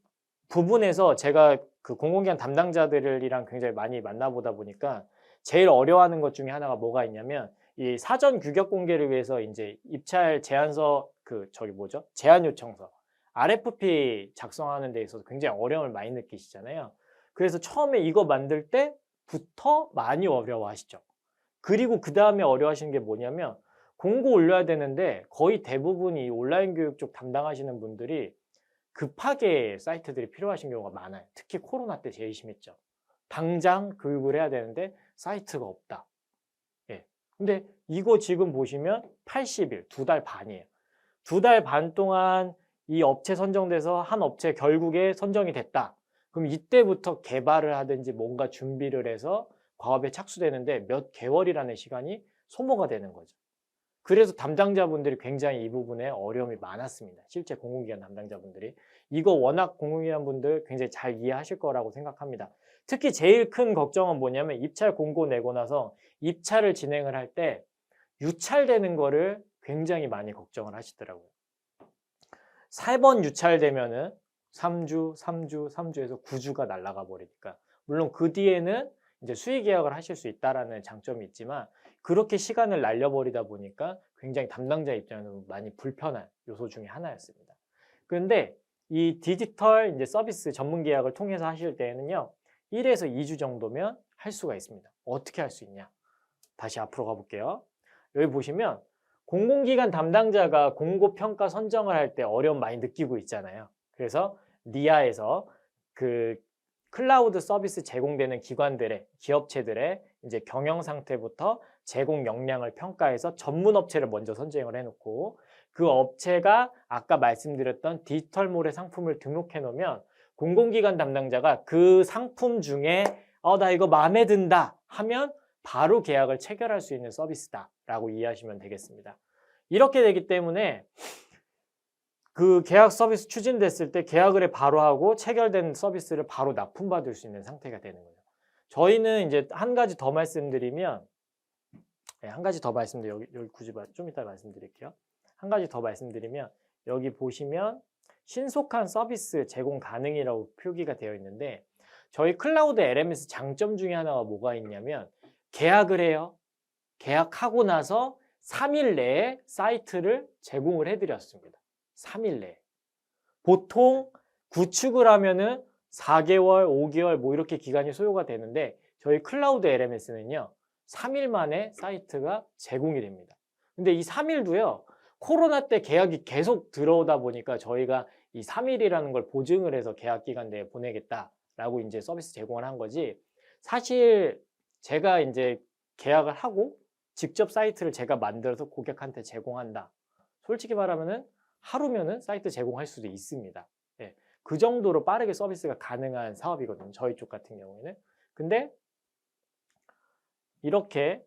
부분에서 제가 그 공공기관 담당자들이랑 굉장히 많이 만나보다 보니까 제일 어려워하는 것 중에 하나가 뭐가 있냐면 이 사전 규격 공개를 위해서 이제 입찰 제안서 제안 요청서 RFP 작성하는 데 있어서 굉장히 어려움을 많이 느끼시잖아요. 그래서 처음에 이거 만들 때부터 많이 어려워하시죠. 그리고 그 다음에 어려워하시는 게 뭐냐면 공고 올려야 되는데 거의 대부분이 온라인 교육 쪽 담당하시는 분들이 급하게 사이트들이 필요하신 경우가 많아요. 특히 코로나 때 제일 심했죠. 당장 교육을 해야 되는데 사이트가 없다. 예. 근데 이거 지금 보시면 80일, 2달 반이에요. 2달 반 동안 이 업체 선정돼서 한 업체 결국에 선정이 됐다. 그럼 이때부터 개발을 하든지 뭔가 준비를 해서 과업에 착수되는데 몇 개월이라는 시간이 소모가 되는 거죠. 그래서 담당자분들이 굉장히 이 부분에 어려움이 많았습니다. 실제 공공기관 담당자분들이. 이거 워낙 공공기관 분들 굉장히 잘 이해하실 거라고 생각합니다. 특히 제일 큰 걱정은 뭐냐면 입찰 공고 내고 나서 입찰을 진행을 할 때 유찰되는 거를 굉장히 많이 걱정을 하시더라고요. 3번 유찰되면은 3주에서 9주가 날아가 버리니까. 물론 그 뒤에는 이제 수의 계약을 하실 수 있다라는 장점이 있지만 그렇게 시간을 날려버리다 보니까 굉장히 담당자 입장에서 많이 불편한 요소 중에 하나였습니다. 그런데 이 디지털 이제 서비스 전문 계약을 통해서 하실 때에는요, 1에서 2주 정도면 할 수가 있습니다. 어떻게 할 수 있냐? 다시 앞으로 가볼게요. 여기 보시면 공공기관 담당자가 공고평가 선정을 할 때 어려움 많이 느끼고 있잖아요. 그래서 니아에서 그 클라우드 서비스 제공되는 기관들의, 기업체들의 이제 경영 상태부터 제공 역량을 평가해서 전문 업체를 먼저 선정을 해놓고 그 업체가 아까 말씀드렸던 디지털몰의 상품을 등록해 놓으면 공공기관 담당자가 그 상품 중에 나 이거 마음에 든다 하면 바로 계약을 체결할 수 있는 서비스다라고 이해하시면 되겠습니다. 이렇게 되기 때문에 그 계약 서비스 추진됐을 때 계약을 바로 하고 체결된 서비스를 바로 납품받을 수 있는 상태가 되는 거예요. 저희는 이제 한 가지 더 말씀드리면, 한 가지 더 여기 굳이 좀 이따 말씀드릴게요. 한 가지 더 말씀드리면 여기 보시면 신속한 서비스 제공 가능이라고 표기가 되어 있는데 저희 클라우드 LMS 장점 중에 하나가 뭐가 있냐면 계약을 해요. 계약하고 나서 3일 내에 사이트를 제공을 해드렸습니다. 3일 내에. 보통 구축을 하면은 4개월, 5개월 뭐 이렇게 기간이 소요가 되는데 저희 클라우드 LMS는요. 3일 만에 사이트가 제공이 됩니다. 근데 이 3일도요. 코로나 때 계약이 계속 들어오다 보니까 저희가 이 3일이라는 걸 보증을 해서 계약 기간 내에 보내겠다라고 이제 서비스 제공을 한 거지. 사실 제가 이제 계약을 하고 직접 사이트를 제가 만들어서 고객한테 제공한다. 솔직히 말하면은 하루면은 사이트 제공할 수도 있습니다. 예, 그 정도로 빠르게 서비스가 가능한 사업이거든요. 저희 쪽 같은 경우에는. 근데 이렇게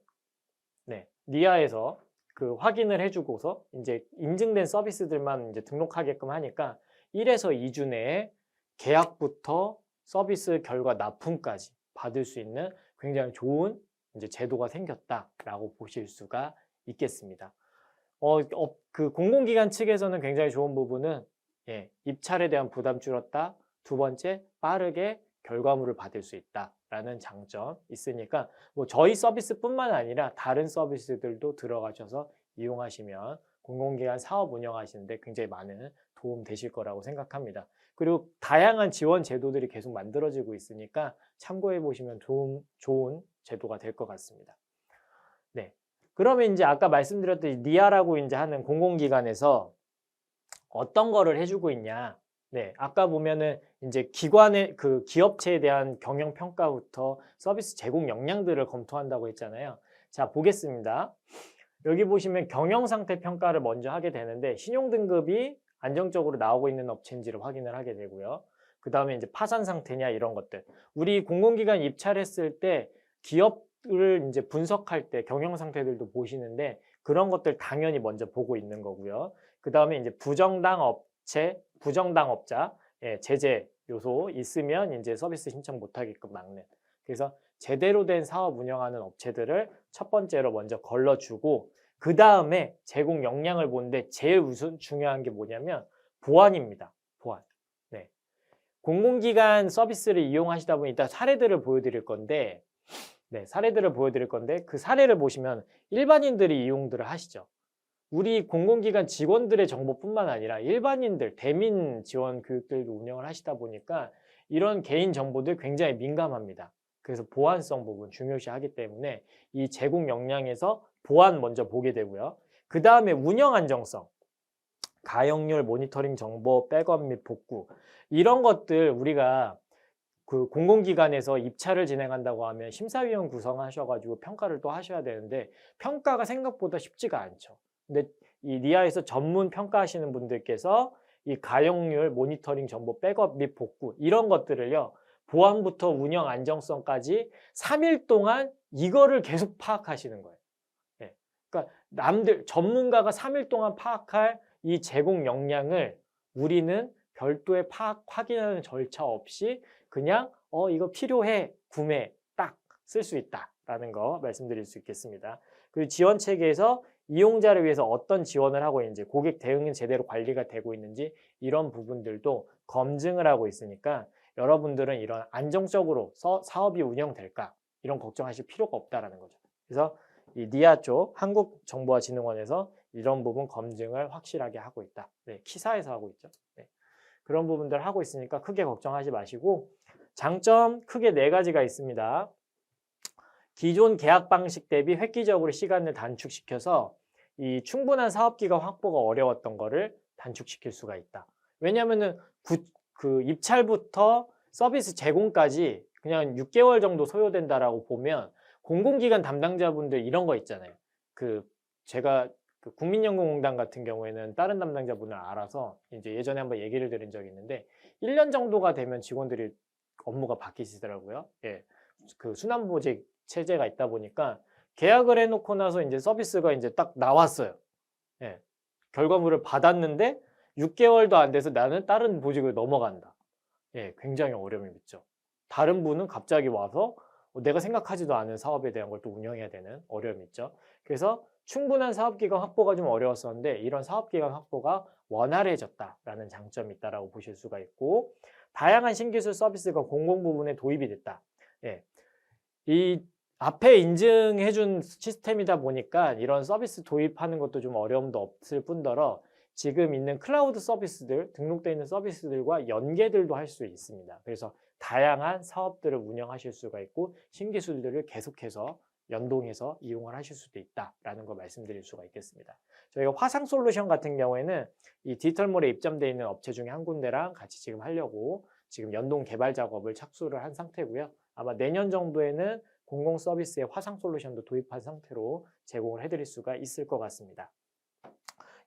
니아에서 그 확인을 해주고서 이제 인증된 서비스들만 이제 등록하게끔 하니까 1에서 2주 내에 계약부터 서비스 결과 납품까지 받을 수 있는 굉장히 좋은 이제 제도가 생겼다라고 보실 수가 있겠습니다. 그 공공기관 측에서는 굉장히 좋은 부분은 입찰에 대한 부담 줄었다. 두 번째, 빠르게 결과물을 받을 수 있다라는 장점 있으니까 뭐 저희 서비스뿐만 아니라 다른 서비스들도 들어가셔서 이용하시면 공공기관 사업 운영하시는데 굉장히 많은 도움 되실 거라고 생각합니다. 그리고 다양한 지원 제도들이 계속 만들어지고 있으니까 참고해 보시면 좋은 제도가 될 것 같습니다. 네. 그러면 이제 아까 말씀드렸던 니아라고 이제 하는 공공기관에서 어떤 거를 해주고 있냐? 네, 아까 보면은 이제 기관의 그 기업체에 대한 경영 평가부터 서비스 제공 역량들을 검토한다고 했잖아요. 자, 보겠습니다. 여기 보시면 경영 상태 평가를 먼저 하게 되는데 신용 등급이 안정적으로 나오고 있는 업체인지를 확인을 하게 되고요. 그 다음에 이제 파산 상태냐 이런 것들. 우리 공공기관 입찰했을 때 기업을 이제 분석할 때 경영 상태들도 보시는데 그런 것들 당연히 먼저 보고 있는 거고요. 그 다음에 이제 부정당 업체, 부정당업자, 예, 제재 요소 있으면 이제 서비스 신청 못하게끔 막는. 그래서 제대로 된 사업 운영하는 업체들을 첫 번째로 먼저 걸러주고 그 다음에 제공 역량을 보는데 제일 우선 중요한 게 뭐냐면 보안입니다. 보안. 네. 공공기관 서비스를 이용하시다 보니 이따 사례들을 보여드릴 건데 네, 사례들을 보여드릴 건데 그 사례를 보시면 일반인들이 이용들을 하시죠. 우리 공공기관 직원들의 정보뿐만 아니라 일반인들, 대민 지원 교육들도 운영을 하시다 보니까 이런 개인 정보들 굉장히 민감합니다. 그래서 보안성 부분 중요시하기 때문에 이 제공 역량에서 보안 먼저 보게 되고요. 그 다음에 운영 안정성, 가용률, 모니터링 정보, 백업 및 복구 이런 것들 우리가 그 공공기관에서 입찰을 진행한다고 하면 심사위원 구성하셔가지고 평가를 또 하셔야 되는데 평가가 생각보다 쉽지가 않죠. 근데 이 니아에서 전문 평가하시는 분들께서 이 가용률, 모니터링 정보, 백업 및 복구 이런 것들을요. 보안부터 운영 안정성까지 3일 동안 이거를 계속 파악하시는 거예요. 네. 그러니까 남들 전문가가 3일 동안 파악할 이 제공 역량을 우리는 별도의 파악 확인하는 절차 없이 그냥 이거 필요해 구매 딱 쓸 수 있다라는 거 말씀드릴 수 있겠습니다. 그리고 지원 체계에서 이용자를 위해서 어떤 지원을 하고 있는지 고객 대응은 제대로 관리가 되고 있는지 이런 부분들도 검증을 하고 있으니까 여러분들은 이런 안정적으로 사업이 운영될까 이런 걱정하실 필요가 없다라는 거죠. 그래서 이 니아 쪽 한국정보화진흥원에서 이런 부분 검증을 확실하게 하고 있다. 네, 키사에서 하고 있죠. 네. 그런 부분들 하고 있으니까 크게 걱정하지 마시고 장점 크게 4가지가 있습니다. 기존 계약 방식 대비 획기적으로 시간을 단축시켜서 이 충분한 사업기간 확보가 어려웠던 거를 단축시킬 수가 있다. 왜냐하면은 그 입찰부터 서비스 제공까지 그냥 6개월 정도 소요된다라고 보면 공공기관 담당자분들 이런 거 있잖아요. 제가 국민연금공단 같은 경우에는 다른 담당자분을 알아서 이제 예전에 한번 얘기를 드린 적이 있는데 1년 정도가 되면 직원들이 업무가 바뀌시더라고요. 예. 그 순환보직 체제가 있다 보니까 계약을 해놓고 나서 이제 서비스가 이제 딱 나왔어요. 예. 결과물을 받았는데 6개월도 안 돼서 나는 다른 보직을 넘어간다. 예, 굉장히 어려움이 있죠. 다른 분은 갑자기 와서 내가 생각하지도 않은 사업에 대한 걸 또 운영해야 되는 어려움이 있죠. 그래서 충분한 사업기간 확보가 좀 어려웠었는데 이런 사업기간 확보가 원활해졌다라는 장점이 있다라고 보실 수가 있고 다양한 신기술 서비스가 공공 부문에 도입이 됐다. 예. 이 앞에 인증해준 시스템이다 보니까 이런 서비스 도입하는 것도 좀 어려움도 없을 뿐더러 지금 있는 클라우드 서비스들, 등록되어 있는 서비스들과 연계들도 할 수 있습니다. 그래서 다양한 사업들을 운영하실 수가 있고 신기술들을 계속해서 연동해서 이용을 하실 수도 있다라는 걸 말씀드릴 수가 있겠습니다. 저희가 화상솔루션 같은 경우에는 이 디지털몰에 입점되어 있는 업체 중에 한 군데랑 같이 지금 하려고 지금 연동 개발 작업을 착수를 한 상태고요. 아마 내년 정도에는 공공 서비스의 화상 솔루션도 도입한 상태로 제공을 해드릴 수가 있을 것 같습니다.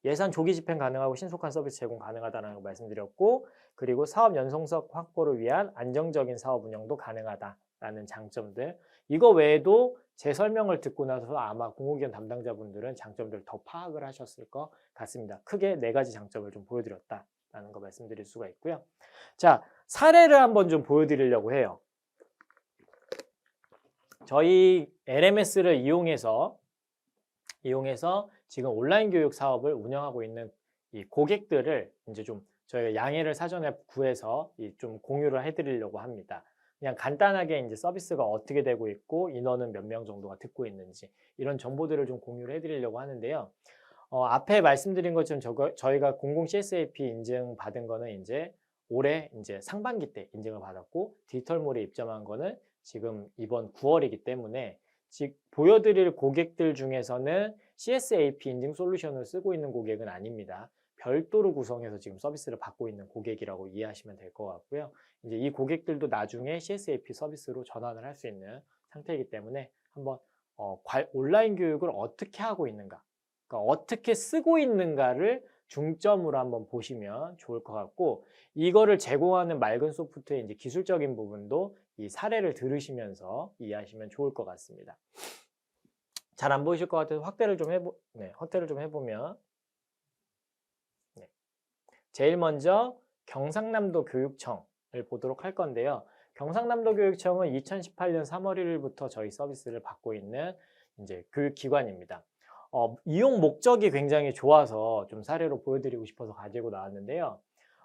예산 조기 집행 가능하고 신속한 서비스 제공 가능하다는 거 말씀드렸고 그리고 사업 연속성 확보를 위한 안정적인 사업 운영도 가능하다라는 장점들 이거 외에도 제 설명을 듣고 나서 아마 공공기관 담당자분들은 장점들을 더 파악을 하셨을 것 같습니다. 크게 4가지 장점을 좀 보여드렸다라는 거 말씀드릴 수가 있고요. 자, 사례를 한번 좀 보여드리려고 해요. 저희 LMS를 이용해서 지금 온라인 교육 사업을 운영하고 있는 이 고객들을 이제 좀 저희가 양해를 사전에 구해서 좀 공유를 해드리려고 합니다. 그냥 간단하게 이제 서비스가 어떻게 되고 있고 인원은 몇 명 정도가 듣고 있는지 이런 정보들을 좀 공유를 해드리려고 하는데요. 앞에 말씀드린 것처럼 저희가 공공 CSAP 인증 받은 거는 이제 올해 이제 상반기 때 인증을 받았고 디지털몰에 입점한 거는 지금 이번 9월이기 때문에 보여드릴 고객들 중에서는 CSAP 인증 솔루션을 쓰고 있는 고객은 아닙니다. 별도로 구성해서 지금 서비스를 받고 있는 고객이라고 이해하시면 될 것 같고요. 이제 이 고객들도 나중에 CSAP 서비스로 전환을 할 수 있는 상태이기 때문에 한번 온라인 교육을 어떻게 하고 있는가, 그러니까 어떻게 쓰고 있는가를 중점으로 한번 보시면 좋을 것 같고 이거를 제공하는 맑은 소프트의 이제 기술적인 부분도 이 사례를 들으시면서 이해하시면 좋을 것 같습니다. 잘 안 보이실 것 같아서 확대를 좀 해보면 제일 먼저 경상남도 교육청을 보도록 할 건데요. 경상남도 교육청은 2018년 3월 1일부터 저희 서비스를 받고 있는 이제 교육기관입니다. 이용 목적이 굉장히 좋아서 좀 사례로 보여드리고 싶어서 가지고 나왔는데요.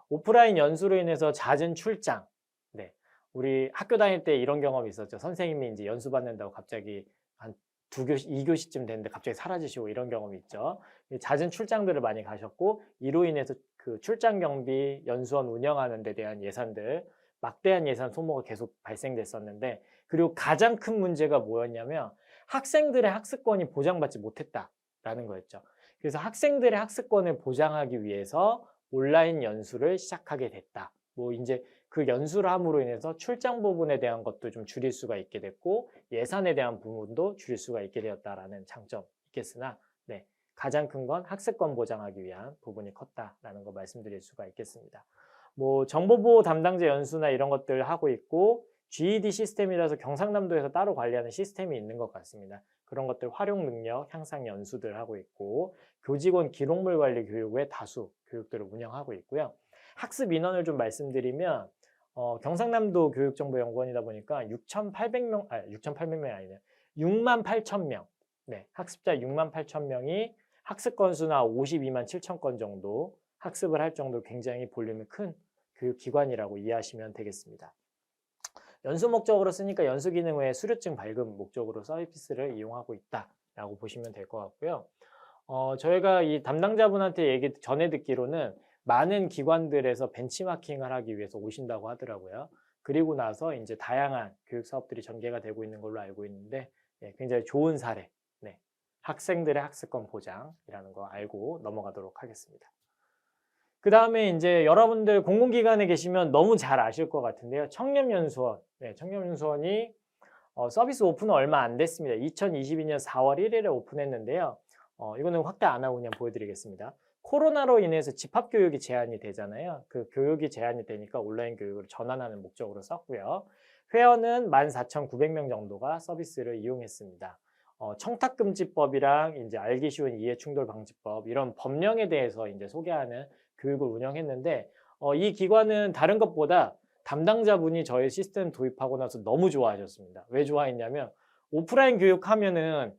오프라인 연수로 인해서 잦은 출장. 네. 우리 학교 다닐 때 이런 경험이 있었죠. 선생님이 이제 연수 받는다고 갑자기 한 2교시, 2교시쯤 됐는데 갑자기 사라지시고 이런 경험이 있죠. 잦은 출장들을 많이 가셨고 이로 인해서 그 출장 경비, 연수원 운영하는 데 대한 예산들, 막대한 예산 소모가 계속 발생됐었는데 그리고 가장 큰 문제가 뭐였냐면 학생들의 학습권이 보장받지 못했다라는 거였죠. 그래서 학생들의 학습권을 보장하기 위해서 온라인 연수를 시작하게 됐다. 뭐 이제 그 연수를 함으로 인해서 출장 부분에 대한 것도 좀 줄일 수가 있게 됐고 예산에 대한 부분도 줄일 수가 있게 되었다라는 장점이 있겠으나 네, 가장 큰 건 학습권 보장하기 위한 부분이 컸다라는 거 말씀드릴 수가 있겠습니다. 뭐 정보보호 담당자 연수나 이런 것들 하고 있고 GED 시스템이라서 경상남도에서 따로 관리하는 시스템이 있는 것 같습니다. 그런 것들 활용 능력 향상 연수들 하고 있고 교직원 기록물 관리 교육 외 다수 교육들을 운영하고 있고요. 학습 인원을 좀 말씀드리면 경상남도 교육정보연구원이다 보니까 6,800명, 6,800명이 아니네요. 6만 8천 명. 네, 학습자 6만 8천 명이 학습 건수나 52만 7천 건 정도 학습을 할 정도로 굉장히 볼륨이 큰 교육기관이라고 이해하시면 되겠습니다. 연수 목적으로 쓰니까 연수 기능 외에 수료증 발급 목적으로 서비스를 이용하고 있다라고 보시면 될 것 같고요. 저희가 이 담당자분한테 얘기 전해 듣기로는 많은 기관들에서 벤치마킹을 하기 위해서 오신다고 하더라고요. 그리고 나서 이제 다양한 교육 사업들이 전개가 되고 있는 걸로 알고 있는데 굉장히 좋은 사례, 네, 학생들의 학습권 보장이라는 거 알고 넘어가도록 하겠습니다. 그 다음에 이제 여러분들 공공기관에 계시면 너무 잘 아실 것 같은데요. 청렴연수원, 네, 청렴연수원이 서비스 오픈은 얼마 안 됐습니다. 2022년 4월 1일에 오픈했는데요. 이거는 확대 안 하고 그냥 보여드리겠습니다. 코로나로 인해서 집합교육이 제한이 되잖아요. 그 교육이 제한이 되니까 온라인 교육을 전환하는 목적으로 썼고요. 회원은 14,900명 정도가 서비스를 이용했습니다. 청탁금지법이랑 이제 알기 쉬운 이해충돌방지법 이런 법령에 대해서 이제 소개하는 교육을 운영했는데 이 기관은 다른 것보다 담당자분이 저희 시스템 도입하고 나서 너무 좋아하셨습니다. 왜 좋아했냐면 오프라인 교육하면은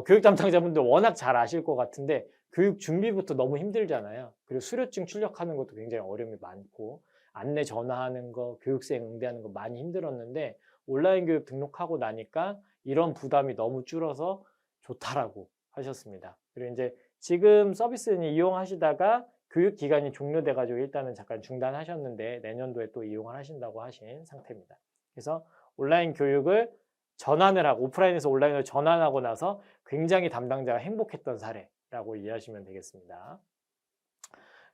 교육 담당자분들 워낙 잘 아실 것 같은데 교육 준비부터 너무 힘들잖아요. 그리고 수료증 출력하는 것도 굉장히 어려움이 많고 안내 전화하는 거, 교육생 응대하는 거 많이 힘들었는데 온라인 교육 등록하고 나니까 이런 부담이 너무 줄어서 좋다라고 하셨습니다. 그리고 이제 지금 서비스는 이용하시다가 교육기간이 종료돼가지고 일단은 잠깐 중단하셨는데 내년도에 또 이용을 하신다고 하신 상태입니다. 그래서 온라인 교육을 전환을 하고 오프라인에서 온라인으로 전환하고 나서 굉장히 담당자가 행복했던 사례라고 이해하시면 되겠습니다.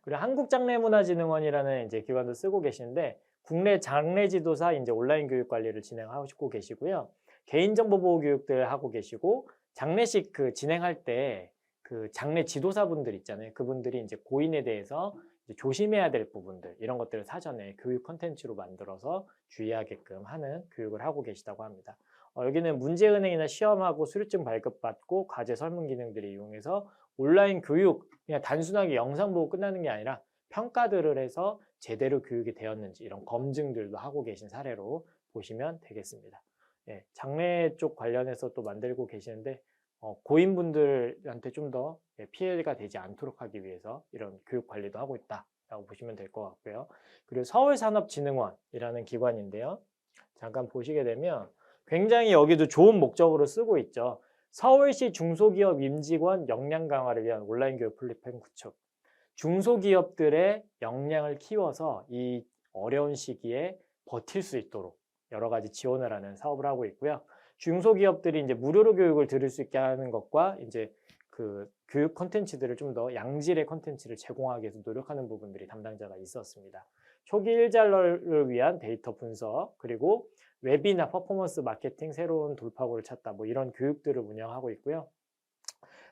그리고 한국장래문화진흥원이라는 이제 기관도 쓰고 계시는데 국내 장래지도사 이제 온라인 교육 관리를 진행하고 계시고요. 개인정보 보호 교육들 하고 계시고 장례식 그 진행할 때 그 장례 지도사분들 있잖아요. 그분들이 이제 고인에 대해서 이제 조심해야 될 부분들 이런 것들을 사전에 교육 콘텐츠로 만들어서 주의하게끔 하는 교육을 하고 계시다고 합니다. 여기는 문제은행이나 시험하고 수료증 발급받고 과제 설문 기능들을 이용해서 온라인 교육 그냥 단순하게 영상 보고 끝나는 게 아니라 평가들을 해서 제대로 교육이 되었는지 이런 검증들도 하고 계신 사례로 보시면 되겠습니다. 장례 쪽 관련해서 또 만들고 계시는데 고인분들한테 좀 더 피해가 되지 않도록 하기 위해서 이런 교육 관리도 하고 있다라고 보시면 될 것 같고요. 그리고 서울산업진흥원이라는 기관인데요. 잠깐 보시게 되면 굉장히 여기도 좋은 목적으로 쓰고 있죠. 서울시 중소기업 임직원 역량 강화를 위한 온라인 교육 플랫폼 구축. 중소기업들의 역량을 키워서 이 어려운 시기에 버틸 수 있도록 여러 가지 지원을 하는 사업을 하고 있고요. 중소기업들이 이제 무료로 교육을 들을 수 있게 하는 것과 이제 그 교육 콘텐츠들을 좀 더 양질의 콘텐츠를 제공하기 위해서 노력하는 부분들이 담당자가 있었습니다. 초기 일자리를 위한 데이터 분석 그리고 웹이나 퍼포먼스 마케팅 새로운 돌파구를 찾다 뭐 이런 교육들을 운영하고 있고요.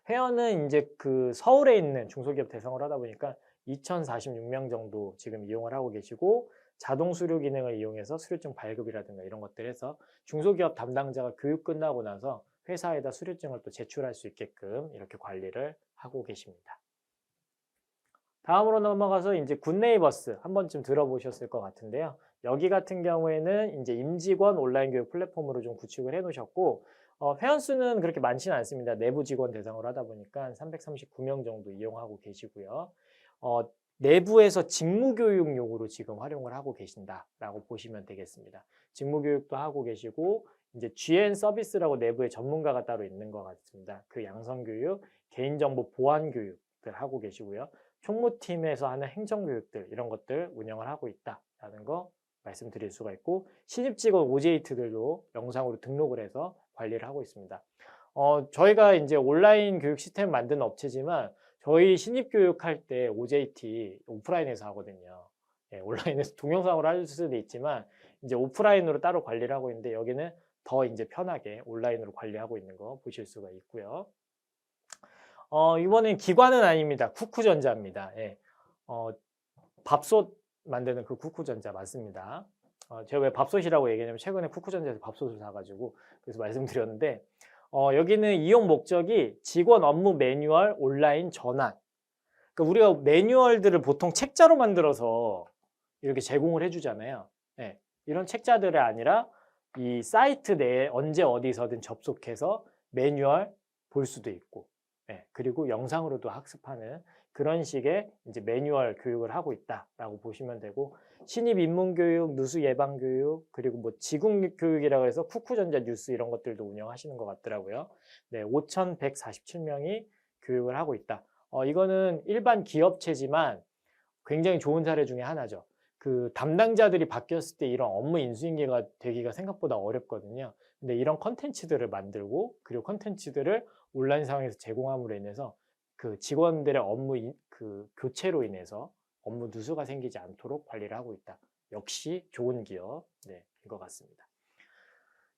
회원은 이제 그 서울에 있는 중소기업 대상으로 하다 보니까 2,046명 정도 지금 이용을 하고 계시고 자동 수료 기능을 이용해서 수료증 발급이라든가 이런 것들 해서 중소기업 담당자가 교육 끝나고 나서 회사에다 수료증을 또 제출할 수 있게끔 이렇게 관리를 하고 계십니다. 다음으로 넘어가서 이제 굿네이버스 한 번쯤 들어보셨을 것 같은데요. 여기 같은 경우에는 이제 임직원 온라인 교육 플랫폼으로 좀 구축을 해 놓으셨고, 회원 수는 그렇게 많지는 않습니다. 내부 직원 대상으로 하다 보니까 339명 정도 이용하고 계시고요. 어, 내부에서 직무교육용으로 지금 활용을 하고 계신다라고 보시면 되겠습니다. 직무교육도 하고 계시고, 이제 GN 서비스라고 내부에 전문가가 따로 있는 것 같습니다. 그 양성교육, 개인정보 보안 교육들 하고 계시고요. 총무팀에서 하는 행정교육들 이런 것들 운영을 하고 있다라는 거 말씀드릴 수가 있고, 신입 직원 OJT들도 영상으로 등록을 해서 관리를 하고 있습니다. 저희가 이제 온라인 교육 시스템 만드는 업체지만 저희 신입 교육할 때 OJT 오프라인에서 하거든요. 예, 온라인에서 동영상으로 할 수도 있지만 이제 오프라인으로 따로 관리를 하고 있는데, 여기는 더 이제 편하게 온라인으로 관리하고 있는 거 보실 수가 있고요. 이번엔 기관은 아닙니다. 쿠쿠전자입니다. 예. 밥솥 만드는 그 쿠쿠전자 맞습니다. 제가 왜 밥솥이라고 얘기하냐면 최근에 쿠쿠전자에서 밥솥을 사가지고 그래서 말씀드렸는데, 여기는 이용 목적이 직원 업무 매뉴얼 온라인 전환. 그러니까 우리가 매뉴얼들을 보통 책자로 만들어서 이렇게 제공을 해주잖아요. 네, 이런 책자들이 아니라 이 사이트 내에 언제 어디서든 접속해서 매뉴얼 볼 수도 있고, 네, 그리고 영상으로도 학습하는 그런 식의 이제 매뉴얼 교육을 하고 있다라고 보시면 되고, 신입 입문교육, 누수 예방교육, 그리고 뭐 지국교육이라고 해서 쿠쿠전자 뉴스 이런 것들도 운영하시는 것 같더라고요. 네, 5,147명이 교육을 하고 있다. 이거는 일반 기업체지만 굉장히 좋은 사례 중에 하나죠. 그 담당자들이 바뀌었을 때 이런 업무 인수인계가 되기가 생각보다 어렵거든요. 근데 이런 컨텐츠들을 만들고, 그리고 컨텐츠들을 온라인 상황에서 제공함으로 인해서 그 직원들의 업무 그 교체로 인해서 업무 누수가 생기지 않도록 관리를 하고 있다. 역시 좋은 기업, 네, 인것 같습니다.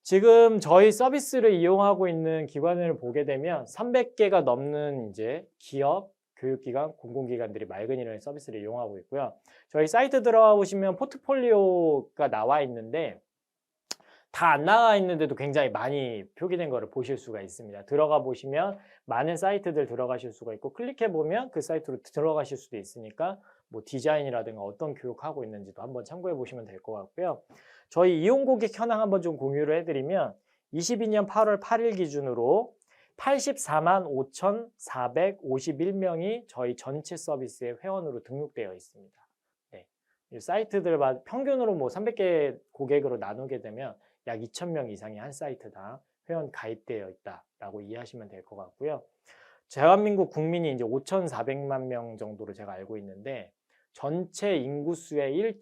지금 저희 서비스를 이용하고 있는 기관을 보게 되면 300개가 넘는 이제 기업, 교육기관, 공공기관들이 맑은 이런 서비스를 이용하고 있고요. 저희 사이트 들어가 보시면 포트폴리오가 나와 있는데 다 안 나와 있는데도 굉장히 많이 표기된 거를 보실 수가 있습니다. 들어가 보시면 많은 사이트들 들어가실 수가 있고, 클릭해 보면 그 사이트로 들어가실 수도 있으니까 뭐 디자인이라든가 어떤 교육하고 있는지도 한번 참고해 보시면 될 것 같고요. 저희 이용 고객 현황 한번 좀 공유를 해드리면 22년 8월 8일 기준으로 84만 5,451명이 저희 전체 서비스의 회원으로 등록되어 있습니다. 네. 이 사이트들 평균으로 뭐 300개 고객으로 나누게 되면 약 2,000명 이상이 한 사이트당 회원 가입되어 있다라고 이해하시면 될 것 같고요. 대한민국 국민이 이제 5,400만 명 정도로 제가 알고 있는데, 전체 인구수의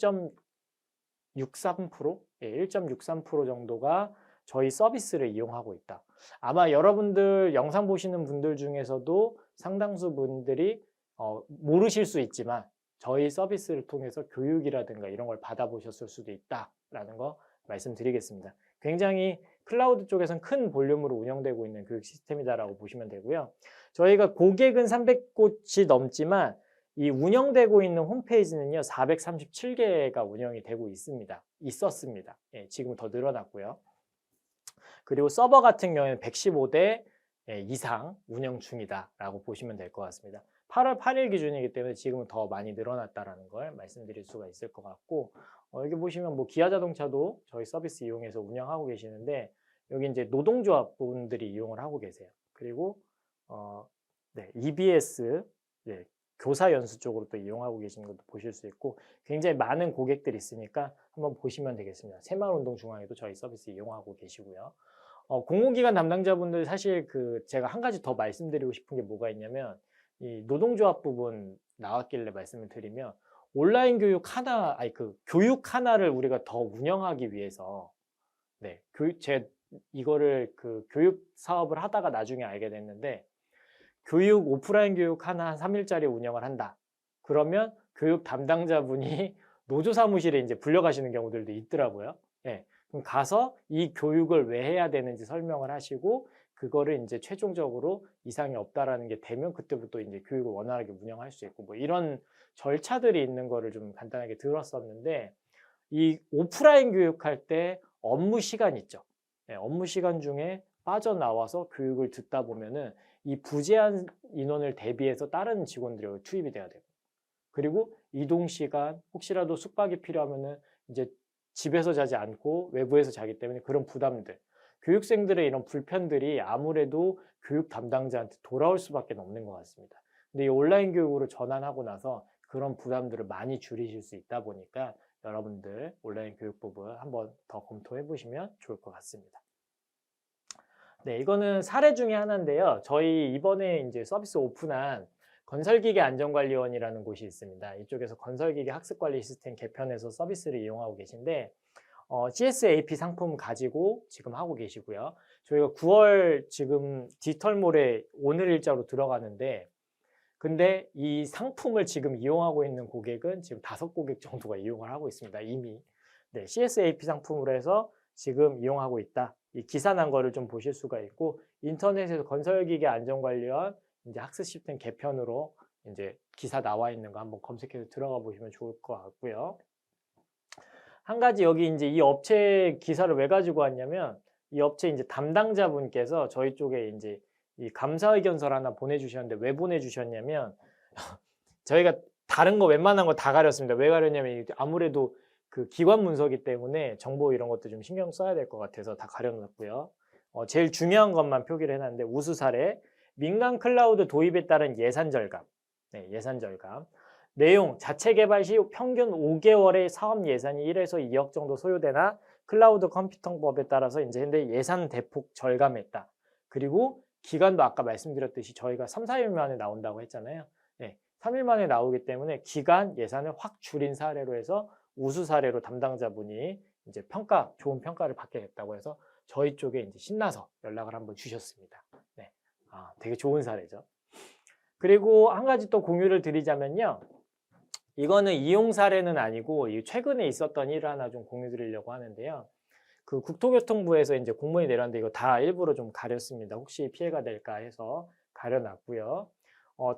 1.63%? 예, 1.63% 정도가 저희 서비스를 이용하고 있다. 아마 여러분들 영상 보시는 분들 중에서도 상당수 분들이 모르실 수 있지만 저희 서비스를 통해서 교육이라든가 이런 걸 받아보셨을 수도 있다라는 거 말씀드리겠습니다. 굉장히 클라우드 쪽에서는 큰 볼륨으로 운영되고 있는 교육 시스템이다라고 보시면 되고요. 저희가 고객은 300곳이 넘지만 이 운영되고 있는 홈페이지는요 437개가 운영이 되고 있었습니다. 예, 지금 더 늘어났고요. 그리고 서버 같은 경우에는 115대 이상 운영 중이다라고 보시면 될 것 같습니다. 8월 8일 기준이기 때문에 지금은 더 많이 늘어났다라는 걸 말씀드릴 수가 있을 것 같고, 여기 보시면 뭐 기아자동차도 저희 서비스 이용해서 운영하고 계시는데, 여기 이제 노동조합 분들이 이용을 하고 계세요. 그리고 네, EBS 네, 교사 연수 쪽으로 또 이용하고 계시는 것도 보실 수 있고, 굉장히 많은 고객들이 있으니까 한번 보시면 되겠습니다. 새마을운동중앙에도 저희 서비스 이용하고 계시고요. 공공기관 담당자분들 사실 제가 한 가지 더 말씀드리고 싶은 게 뭐가 있냐면, 이 노동조합 부분 나왔길래 말씀을 드리면, 온라인 교육 하나, 교육 하나를 우리가 더 운영하기 위해서, 네, 이거를 교육 사업을 하다가 나중에 알게 됐는데, 오프라인 교육 하나 한 3일짜리 운영을 한다. 그러면 교육 담당자분이 노조 사무실에 이제 불려가시는 경우들도 있더라고요. 예. 그럼 가서 이 교육을 왜 해야 되는지 설명을 하시고, 그거를 이제 최종적으로 이상이 없다라는 게 되면 그때부터 이제 교육을 원활하게 운영할 수 있고, 뭐 이런 절차들이 있는 거를 좀 간단하게 들었었는데, 이 오프라인 교육할 때 업무 시간 있죠. 예, 업무 시간 중에 빠져나와서 교육을 듣다 보면은 이 부재한 인원을 대비해서 다른 직원들이 투입이 돼야 돼요. 그리고 이동 시간, 혹시라도 숙박이 필요하면은 이제 집에서 자지 않고 외부에서 자기 때문에 그런 부담들, 교육생들의 이런 불편들이 아무래도 교육 담당자한테 돌아올 수밖에 없는 것 같습니다. 근데 이 온라인 교육으로 전환하고 나서 그런 부담들을 많이 줄이실 수 있다 보니까 여러분들 온라인 교육 부분 한번 더 검토해 보시면 좋을 것 같습니다. 네, 이거는 사례 중에 하나인데요. 저희 이번에 이제 서비스 오픈한 건설기계 안전관리원이라는 곳이 있습니다. 이쪽에서 건설기계 학습관리 시스템 개편해서 서비스를 이용하고 계신데 CSAP 상품 가지고 지금 하고 계시고요. 저희가 9월 지금 디지털몰에 오늘 일자로 들어가는데 근데 이 상품을 지금 이용하고 있는 고객은 지금 5고객 정도가 이용을 하고 있습니다. 이미. 네, CSAP 상품으로 해서 지금 이용하고 있다. 이 기사 난 거를 좀 보실 수가 있고 인터넷에서 건설기계 안전관리원 이제 학습 시스템 개편으로 이제 기사 나와 있는 거 한번 검색해서 들어가 보시면 좋을 것 같고요. 한 가지 여기 이제 이 업체 기사를 왜 가지고 왔냐면 이 업체 이제 담당자분께서 저희 쪽에 이제 이 감사 의견서를 하나 보내주셨는데 왜 보내주셨냐면 저희가 다른 거 웬만한 거 다 가렸습니다. 왜 가렸냐면 아무래도 그 기관 문서기 때문에 정보 이런 것도 좀 신경 써야 될 것 같아서 다 가려놨고요. 제일 중요한 것만 표기를 해놨는데 우수 사례, 민간 클라우드 도입에 따른 예산 절감, 네, 예산 절감. 내용, 자체 개발 시 평균 5개월의 사업 예산이 1에서 2억 정도 소요되나 클라우드 컴퓨팅법에 따라서 이제 근데 예산 대폭 절감했다. 그리고 기간도 아까 말씀드렸듯이 저희가 3, 4일 만에 나온다고 했잖아요. 네, 3일 만에 나오기 때문에 기간 예산을 확 줄인 사례로 해서 우수 사례로 담당자분이 이제 좋은 평가를 받게 됐다고 해서 저희 쪽에 이제 신나서 연락을 한번 주셨습니다. 네, 되게 좋은 사례죠. 그리고 한 가지 또 공유를 드리자면요. 이거는 이용 사례는 아니고 최근에 있었던 일을 하나 좀 공유 드리려고 하는데요. 그 국토교통부에서 이제 공문이 내렸는데 이거 다 일부러 좀 가렸습니다. 혹시 피해가 될까 해서 가려놨고요.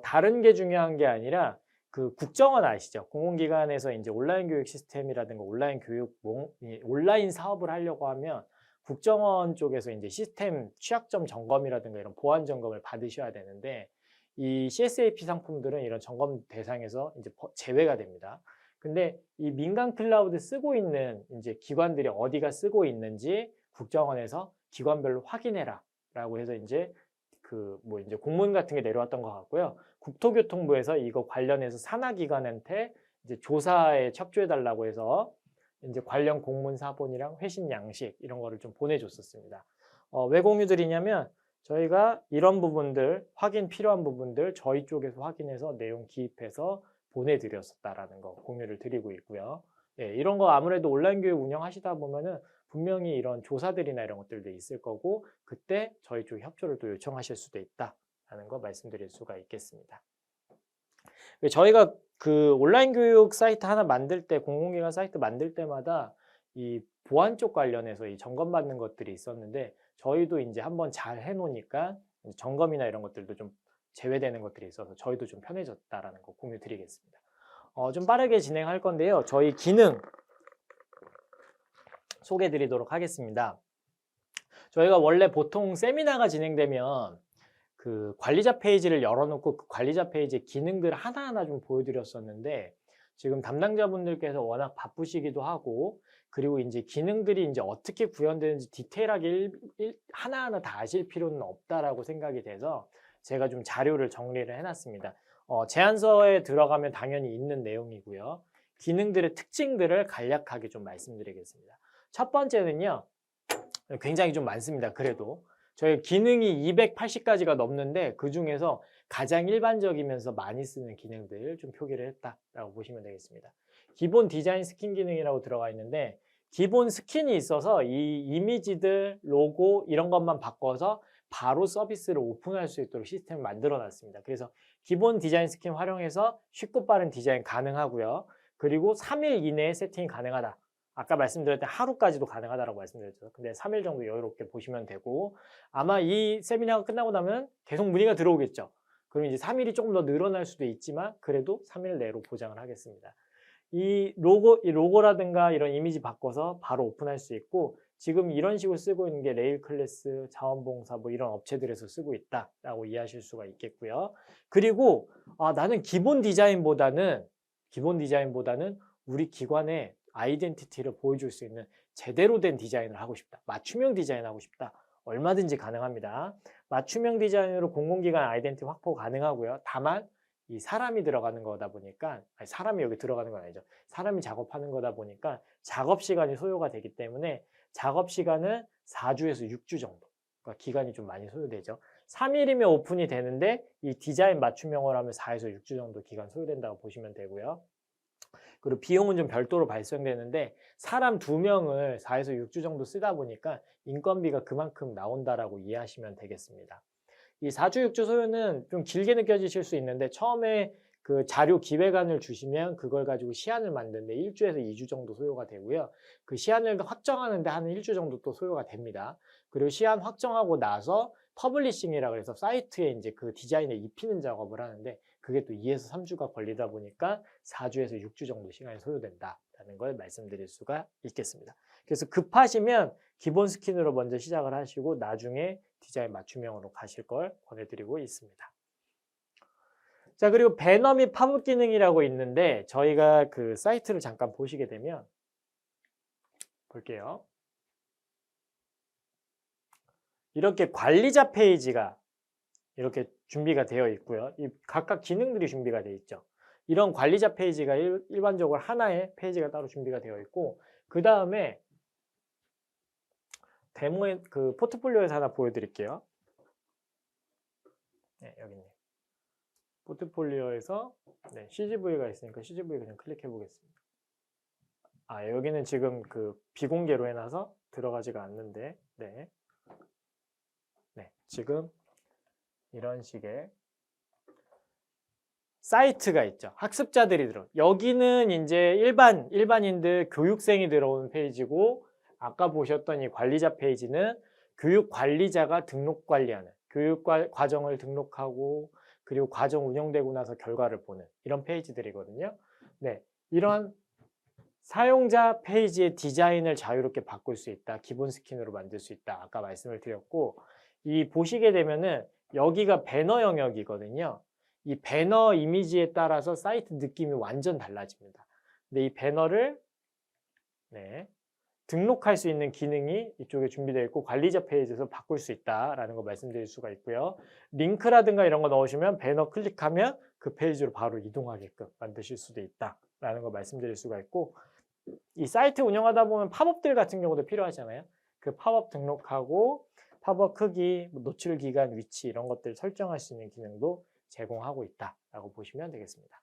다른 게 중요한 게 아니라 그 국정원 아시죠? 공공기관에서 이제 온라인 교육 시스템이라든가 온라인 교육, 온라인 사업을 하려고 하면 국정원 쪽에서 이제 시스템 취약점 점검이라든가 이런 보안 점검을 받으셔야 되는데 이 CSAP 상품들은 이런 점검 대상에서 이제 제외가 됩니다. 근데 이 민간 클라우드 쓰고 있는 이제 기관들이 어디가 쓰고 있는지 국정원에서 기관별로 확인해라 라고 해서 이제 이제 공문 같은 게 내려왔던 것 같고요. 국토교통부에서 이거 관련해서 산하기관한테 이제 조사에 협조해 달라고 해서 이제 관련 공문 사본이랑 회신 양식 이런 거를 좀 보내줬었습니다. 왜 공유 드리냐면 저희가 이런 부분들 확인 필요한 부분들 저희 쪽에서 확인해서 내용 기입해서 보내드렸었다라는 거 공유를 드리고 있고요. 예, 이런 거 아무래도 온라인 교육 운영하시다 보면은 분명히 이런 조사들이나 이런 것들도 있을 거고 그때 저희 쪽 협조를 또 요청하실 수도 있다라는 거 말씀드릴 수가 있겠습니다. 저희가 그 온라인 교육 사이트 하나 만들 때 공공기관 사이트 만들 때마다 이 보안 쪽 관련해서 이 점검받는 것들이 있었는데 저희도 이제 한번 잘 해놓으니까 점검이나 이런 것들도 좀 제외되는 것들이 있어서 저희도 좀 편해졌다라는 거 공유 드리겠습니다. 좀 빠르게 진행할 건데요. 저희 기능 소개해 드리도록 하겠습니다. 저희가 원래 보통 세미나가 진행되면 그 관리자 페이지를 열어놓고 그 관리자 페이지의 기능들을 하나하나 좀 보여드렸었는데 지금 담당자분들께서 워낙 바쁘시기도 하고 그리고 이제 기능들이 이제 어떻게 구현되는지 디테일하게 하나하나 다 아실 필요는 없다라고 생각이 돼서 제가 좀 자료를 정리를 해놨습니다. 제안서에 들어가면 당연히 있는 내용이고요. 기능들의 특징들을 간략하게 좀 말씀드리겠습니다. 첫 번째는요. 굉장히 좀 많습니다. 그래도 저희 기능이 280가지가 넘는데 그중에서 가장 일반적이면서 많이 쓰는 기능들 좀 표기를 했다라고 보시면 되겠습니다. 기본 디자인 스킨 기능이라고 들어가 있는데 기본 스킨이 있어서 이 이미지들, 로고 이런 것만 바꿔서 바로 서비스를 오픈할 수 있도록 시스템을 만들어 놨습니다. 그래서 기본 디자인 스킨 활용해서 쉽고 빠른 디자인 가능하고요. 그리고 3일 이내에 세팅이 가능하다. 아까 말씀드렸던 하루까지도 가능하다고 말씀드렸죠. 근데 3일 정도 여유롭게 보시면 되고 아마 이 세미나가 끝나고 나면 계속 문의가 들어오겠죠. 그럼 이제 3일이 조금 더 늘어날 수도 있지만 그래도 3일 내로 보장을 하겠습니다. 이 로고라든가 이런 이미지 바꿔서 바로 오픈할 수 있고 지금 이런 식으로 쓰고 있는 게 레일 클래스, 자원봉사 뭐 이런 업체들에서 쓰고 있다라고 이해하실 수가 있겠고요. 그리고 나는 기본 디자인보다는 기본 디자인보다는 우리 기관의 아이덴티티를 보여줄 수 있는 제대로 된 디자인을 하고 싶다. 맞춤형 디자인 하고 싶다. 얼마든지 가능합니다. 맞춤형 디자인으로 공공기관 아이덴티티 확보 가능하고요. 다만 이 사람이 들어가는 거다 보니까 아니, 사람이 여기 들어가는 건 아니죠. 사람이 작업하는 거다 보니까 작업 시간이 소요가 되기 때문에 작업 시간은 4주에서 6주 정도. 그러니까 기간이 좀 많이 소요되죠. 3일이면 오픈이 되는데 이 디자인 맞춤형으로 하면 4에서 6주 정도 기간 소요된다고 보시면 되고요. 그리고 비용은 좀 별도로 발생되는데 사람 2명을 4에서 6주 정도 쓰다 보니까 인건비가 그만큼 나온다라고 이해하시면 되겠습니다. 이 4주 6주 소요는 좀 길게 느껴지실 수 있는데 처음에 그 자료 기획안을 주시면 그걸 가지고 시안을 만드는데 1주에서 2주 정도 소요가 되고요. 그 시안을 확정하는데 한 1주 정도 또 소요가 됩니다. 그리고 시안 확정하고 나서 퍼블리싱이라고 해서 사이트에 이제 그 디자인을 입히는 작업을 하는데 그게 또 2에서 3주가 걸리다 보니까 4주에서 6주 정도 시간이 소요된다라는 걸 말씀드릴 수가 있겠습니다. 그래서 급하시면 기본 스킨으로 먼저 시작을 하시고 나중에 디자인 맞춤형으로 가실 걸 권해드리고 있습니다. 자, 그리고 배너 및 팝업 기능이라고 있는데 저희가 그 사이트를 잠깐 보시게 되면 볼게요. 이렇게 관리자 페이지가 이렇게 준비가 되어 있고요. 이 각각 기능들이 준비가 되어 있죠. 이런 관리자 페이지가 일반적으로 하나의 페이지가 따로 준비가 되어 있고 그 다음에 데모에 그 포트폴리오에서 하나 보여드릴게요. 네, 여기 있네요. 포트폴리오에서 네, CGV가 있으니까 CGV 그냥 클릭해 보겠습니다. 아, 여기는 지금 그 비공개로 해놔서 들어가지가 않는데, 네, 지금 이런 식의 사이트가 있죠. 학습자들이 들어. 여기는 이제 일반인들 교육생이 들어오는 페이지고, 아까 보셨던 이 관리자 페이지는 교육 관리자가 등록 관리하는 교육 과정을 등록하고 그리고 과정 운영되고 나서 결과를 보는 이런 페이지들이거든요. 네, 이런 사용자 페이지의 디자인을 자유롭게 바꿀 수 있다. 기본 스킨으로 만들 수 있다. 아까 말씀을 드렸고 이 보시게 되면은 여기가 배너 영역이거든요. 이 배너 이미지에 따라서 사이트 느낌이 완전 달라집니다. 근데 이 배너를 네, 등록할 수 있는 기능이 이쪽에 준비되어 있고 관리자 페이지에서 바꿀 수 있다라는 거 말씀드릴 수가 있고요. 링크라든가 이런 거 넣으시면 배너 클릭하면 그 페이지로 바로 이동하게끔 만드실 수도 있다라는 거 말씀드릴 수가 있고 이 사이트 운영하다 보면 팝업들 같은 경우도 필요하잖아요. 그 팝업 등록하고 팝업 크기, 노출 기간, 위치 이런 것들 설정할 수 있는 기능도 제공하고 있다라고 보시면 되겠습니다.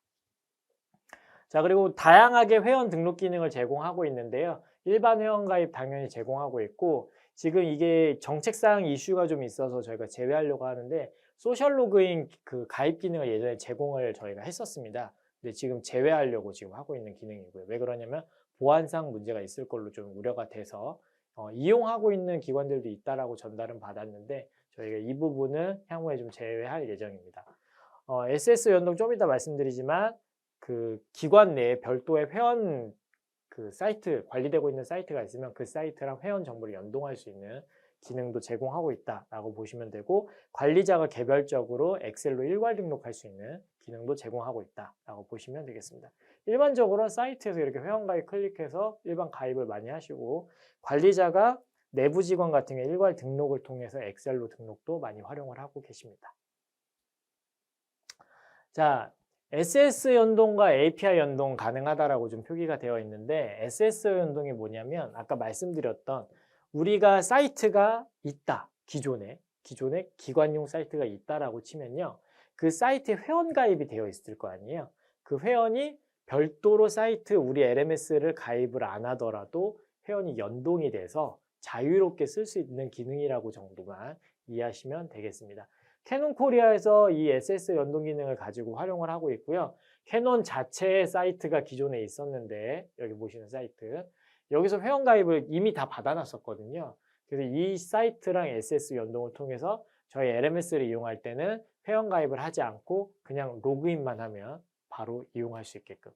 자, 그리고 다양하게 회원 등록 기능을 제공하고 있는데요. 일반 회원 가입 당연히 제공하고 있고 지금 이게 정책상 이슈가 좀 있어서 저희가 제외하려고 하는데 소셜 로그인 그 가입 기능을 예전에 제공을 저희가 했었습니다. 근데 지금 제외하려고 지금 하고 있는 기능이고요. 왜 그러냐면 보안상 문제가 있을 걸로 좀 우려가 돼서 이용하고 있는 기관들도 있다라고 전달은 받았는데 저희가 이 부분은 향후에 좀 제외할 예정입니다. SS 연동 좀 이따 말씀드리지만 그 기관 내에 별도의 회원 그 사이트 관리되고 있는 사이트가 있으면 그 사이트랑 회원 정보를 연동할 수 있는 기능도 제공하고 있다라고 보시면 되고 관리자가 개별적으로 엑셀로 일괄 등록할 수 있는 기능도 제공하고 있다라고 보시면 되겠습니다. 일반적으로 사이트에서 이렇게 회원 가입 클릭해서 일반 가입을 많이 하시고 관리자가 내부 직원 같은 경우 일괄 등록을 통해서 엑셀로 등록도 많이 활용을 하고 계십니다. 자, SS 연동과 API 연동 가능하다라고 좀 표기가 되어 있는데 SS 연동이 뭐냐면 아까 말씀드렸던 우리가 사이트가 있다. 기존에 기관용 사이트가 있다라고 치면요. 그 사이트에 회원 가입이 되어 있을 거 아니에요. 그 회원이 별도로 사이트 우리 LMS를 가입을 안 하더라도 회원이 연동이 돼서 자유롭게 쓸 수 있는 기능이라고 정도만 이해하시면 되겠습니다. 캐논 코리아에서 이 SS 연동 기능을 가지고 활용을 하고 있고요. 캐논 자체의 사이트가 기존에 있었는데 여기 보시는 사이트 여기서 회원 가입을 이미 다 받아놨었거든요. 그래서 이 사이트랑 SS 연동을 통해서 저희 LMS를 이용할 때는 회원 가입을 하지 않고 그냥 로그인만 하면 바로 이용할 수 있게끔.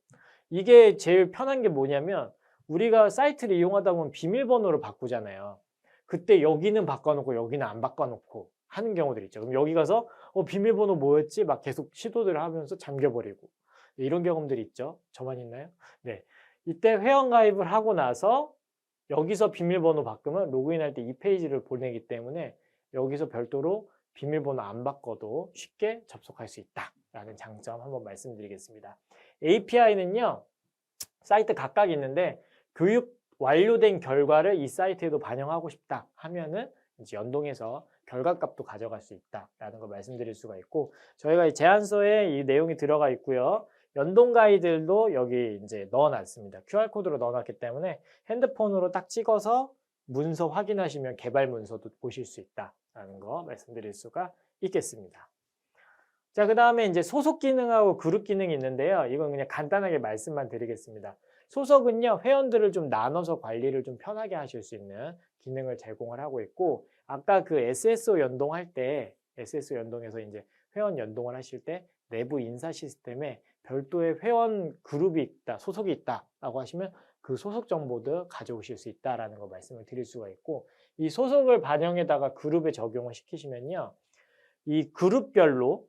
이게 제일 편한 게 뭐냐면 우리가 사이트를 이용하다 보면 비밀번호를 바꾸잖아요. 그때 여기는 바꿔놓고 여기는 안 바꿔놓고 하는 경우들이 있죠. 그럼 여기 가서 비밀번호 뭐였지? 막 계속 시도들을 하면서 잠겨버리고 이런 경험들이 있죠. 저만 있나요? 네. 이때 회원 가입을 하고 나서 여기서 비밀번호 바꾸면 로그인할 때 이 페이지를 보내기 때문에 여기서 별도로 비밀번호 안 바꿔도 쉽게 접속할 수 있다라는 장점 한번 말씀드리겠습니다. API는요, 사이트 각각 있는데 교육 완료된 결과를 이 사이트에도 반영하고 싶다 하면은 이제 연동해서 결과값도 가져갈 수 있다라는 걸 말씀드릴 수가 있고, 저희가 이 제안서에 이 내용이 들어가 있고요. 연동 가이드도 여기 이제 넣어놨습니다. QR코드로 넣어놨기 때문에 핸드폰으로 딱 찍어서 문서 확인하시면 개발 문서도 보실 수 있다라는 거 말씀드릴 수가 있겠습니다. 자, 그 다음에 이제 소속 기능하고 그룹 기능이 있는데요. 이건 그냥 간단하게 말씀만 드리겠습니다. 소속은요, 회원들을 좀 나눠서 관리를 좀 편하게 하실 수 있는 기능을 제공을 하고 있고, 아까 그 SSO 연동할 때, SSO 연동해서 이제 회원 연동을 하실 때 내부 인사 시스템에 별도의 회원 그룹이 있다, 소속이 있다라고 하시면 그 소속 정보도 가져오실 수 있다라는 거 말씀을 드릴 수가 있고, 이 소속을 반영에다가 그룹에 적용을 시키시면요, 이 그룹별로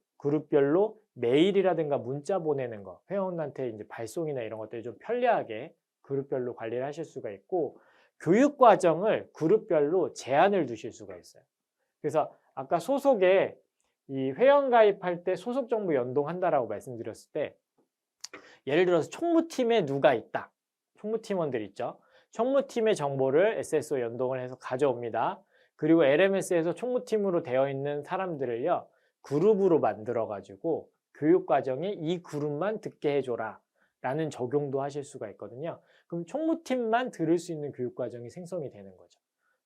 메일이라든가 문자 보내는 거, 회원한테 이제 발송이나 이런 것들이 좀 편리하게 그룹별로 관리를 하실 수가 있고, 교육 과정을 그룹별로 제한을 두실 수가 있어요. 그래서 아까 소속에 이 회원 가입할 때 소속 정보 연동한다라고 말씀드렸을 때, 예를 들어서 총무팀에 누가 있다. 총무팀원들 있죠. 총무팀의 정보를 SSO 연동을 해서 가져옵니다. 그리고 LMS에서 총무팀으로 되어 있는 사람들을요, 그룹으로 만들어가지고 교육과정에 이 그룹만 듣게 해줘라 라는 적용도 하실 수가 있거든요. 그럼 총무팀만 들을 수 있는 교육과정이 생성이 되는 거죠.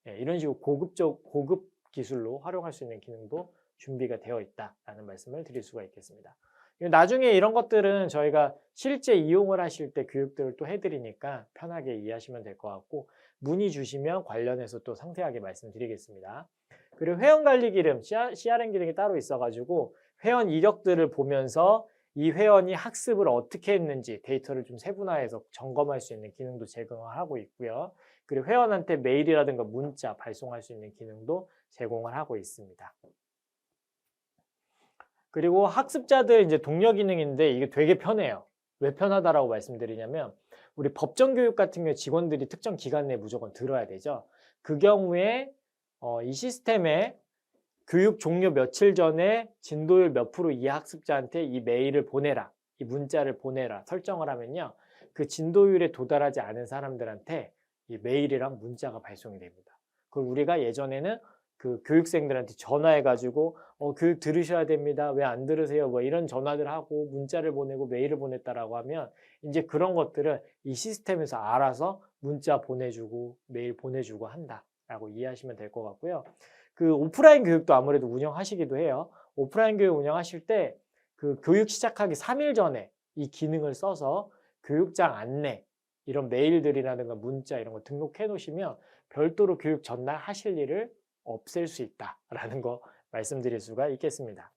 네, 이런 식으로 고급 기술로 활용할 수 있는 기능도 준비가 되어 있다라는 말씀을 드릴 수가 있겠습니다. 나중에 이런 것들은 저희가 실제 이용을 하실 때 교육들을 또 해드리니까 편하게 이해하시면 될 것 같고, 문의 주시면 관련해서 또 상세하게 말씀드리겠습니다. 그리고 회원관리 기능, CRM 기능이 따로 있어가지고 회원 이력들을 보면서 이 회원이 학습을 어떻게 했는지 데이터를 좀 세분화해서 점검할 수 있는 기능도 제공을 하고 있고요. 그리고 회원한테 메일이라든가 문자 발송할 수 있는 기능도 제공을 하고 있습니다. 그리고 학습자들 이제 동료 기능인데 이게 되게 편해요. 왜 편하다라고 말씀드리냐면, 우리 법정 교육 같은 경우에 직원들이 특정 기간 내에 무조건 들어야 되죠. 그 경우에 이 시스템에 교육 종료 며칠 전에 진도율 몇 프로 이하 학습자한테 이 메일을 보내라, 이 문자를 보내라 설정을 하면요, 그 진도율에 도달하지 않은 사람들한테 이 메일이랑 문자가 발송이 됩니다. 그걸 우리가 예전에는 그 교육생들한테 전화해가지고 교육 들으셔야 됩니다, 왜 안 들으세요, 뭐 이런 전화들 하고 문자를 보내고 메일을 보냈다라고 하면 이제 그런 것들을 이 시스템에서 알아서 문자 보내주고 메일 보내주고 한다라고 이해하시면 될 것 같고요. 그 오프라인 교육도 아무래도 운영하시기도 해요. 오프라인 교육 운영하실 때 그 교육 시작하기 3일 전에 이 기능을 써서 교육장 안내, 이런 메일들이라든가 문자 이런 거 등록해 놓으시면 별도로 교육 전날 하실 일을 없앨 수 있다라는 거 말씀드릴 수가 있겠습니다.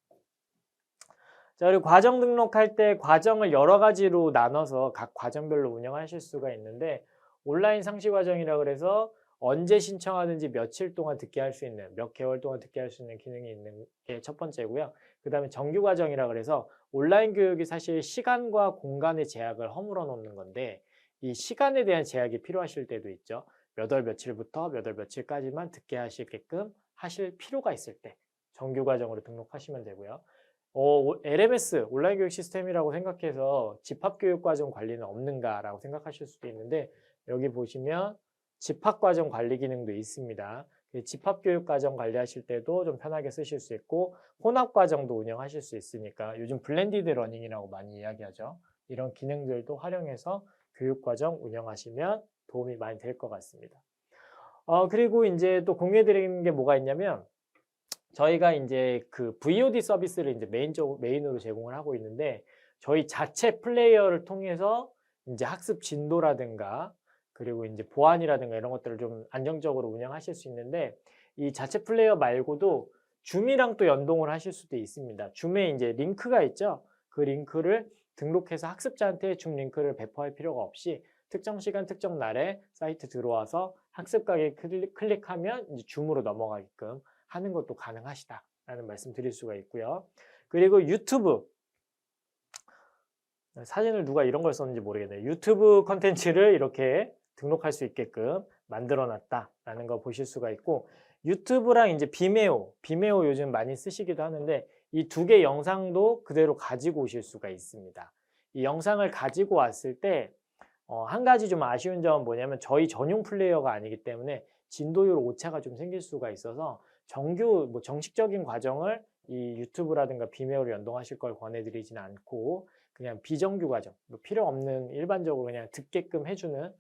자, 그리고 과정 등록할 때 과정을 여러 가지로 나눠서 각 과정별로 운영하실 수가 있는데, 온라인 상시 과정이라 그래서 언제 신청하든지 며칠 동안 듣게 할 수 있는, 몇 개월 동안 듣게 할 수 있는 기능이 있는 게 첫 번째고요. 그 다음에 정규 과정이라 그래서 온라인 교육이 사실 시간과 공간의 제약을 허물어 놓는 건데, 이 시간에 대한 제약이 필요하실 때도 있죠. 몇 월 며칠부터 몇 월 며칠까지만 듣게 하시게끔 하실 필요가 있을 때 정규 과정으로 등록하시면 되고요. LMS, 온라인 교육 시스템이라고 생각해서 집합교육과정 관리는 없는가라고 생각하실 수도 있는데, 여기 보시면 집합과정 관리 기능도 있습니다. 집합교육과정 관리하실 때도 좀 편하게 쓰실 수 있고, 혼합과정도 운영하실 수 있으니까 요즘 블렌디드 러닝이라고 많이 이야기하죠. 이런 기능들도 활용해서 교육과정 운영하시면 도움이 많이 될 것 같습니다. 그리고 이제 또 공유해드리는 게 뭐가 있냐면, 저희가 이제 그 VOD 서비스를 이제 메인으로 제공을 하고 있는데, 저희 자체 플레이어를 통해서 이제 학습 진도라든가 그리고 이제 보안이라든가 이런 것들을 좀 안정적으로 운영하실 수 있는데, 이 자체 플레이어 말고도 줌이랑 또 연동을 하실 수도 있습니다. 줌에 이제 링크가 있죠. 그 링크를 등록해서 학습자한테 줌 링크를 배포할 필요가 없이 특정 시간 특정 날에 사이트 들어와서 학습 가게 클릭하면 이제 줌으로 넘어가게끔 하는 것도 가능하시다라는 말씀 드릴 수가 있고요. 그리고 유튜브 사진을 누가 이런 걸 썼는지 모르겠네요. 유튜브 컨텐츠를 이렇게 등록할 수 있게끔 만들어 놨다라는 거 보실 수가 있고, 유튜브랑 이제 비메오 요즘 많이 쓰시기도 하는데 이 두 개 영상도 그대로 가지고 오실 수가 있습니다. 이 영상을 가지고 왔을 때 한 가지 좀 아쉬운 점은 뭐냐면 저희 전용 플레이어가 아니기 때문에 진도율 오차가 좀 생길 수가 있어서 정규 정식적인 과정을 이 유튜브라든가 비메오를 연동하실 걸 권해드리지는 않고 그냥 비정규 과정, 필요 없는 일반적으로 그냥 듣게끔 해주는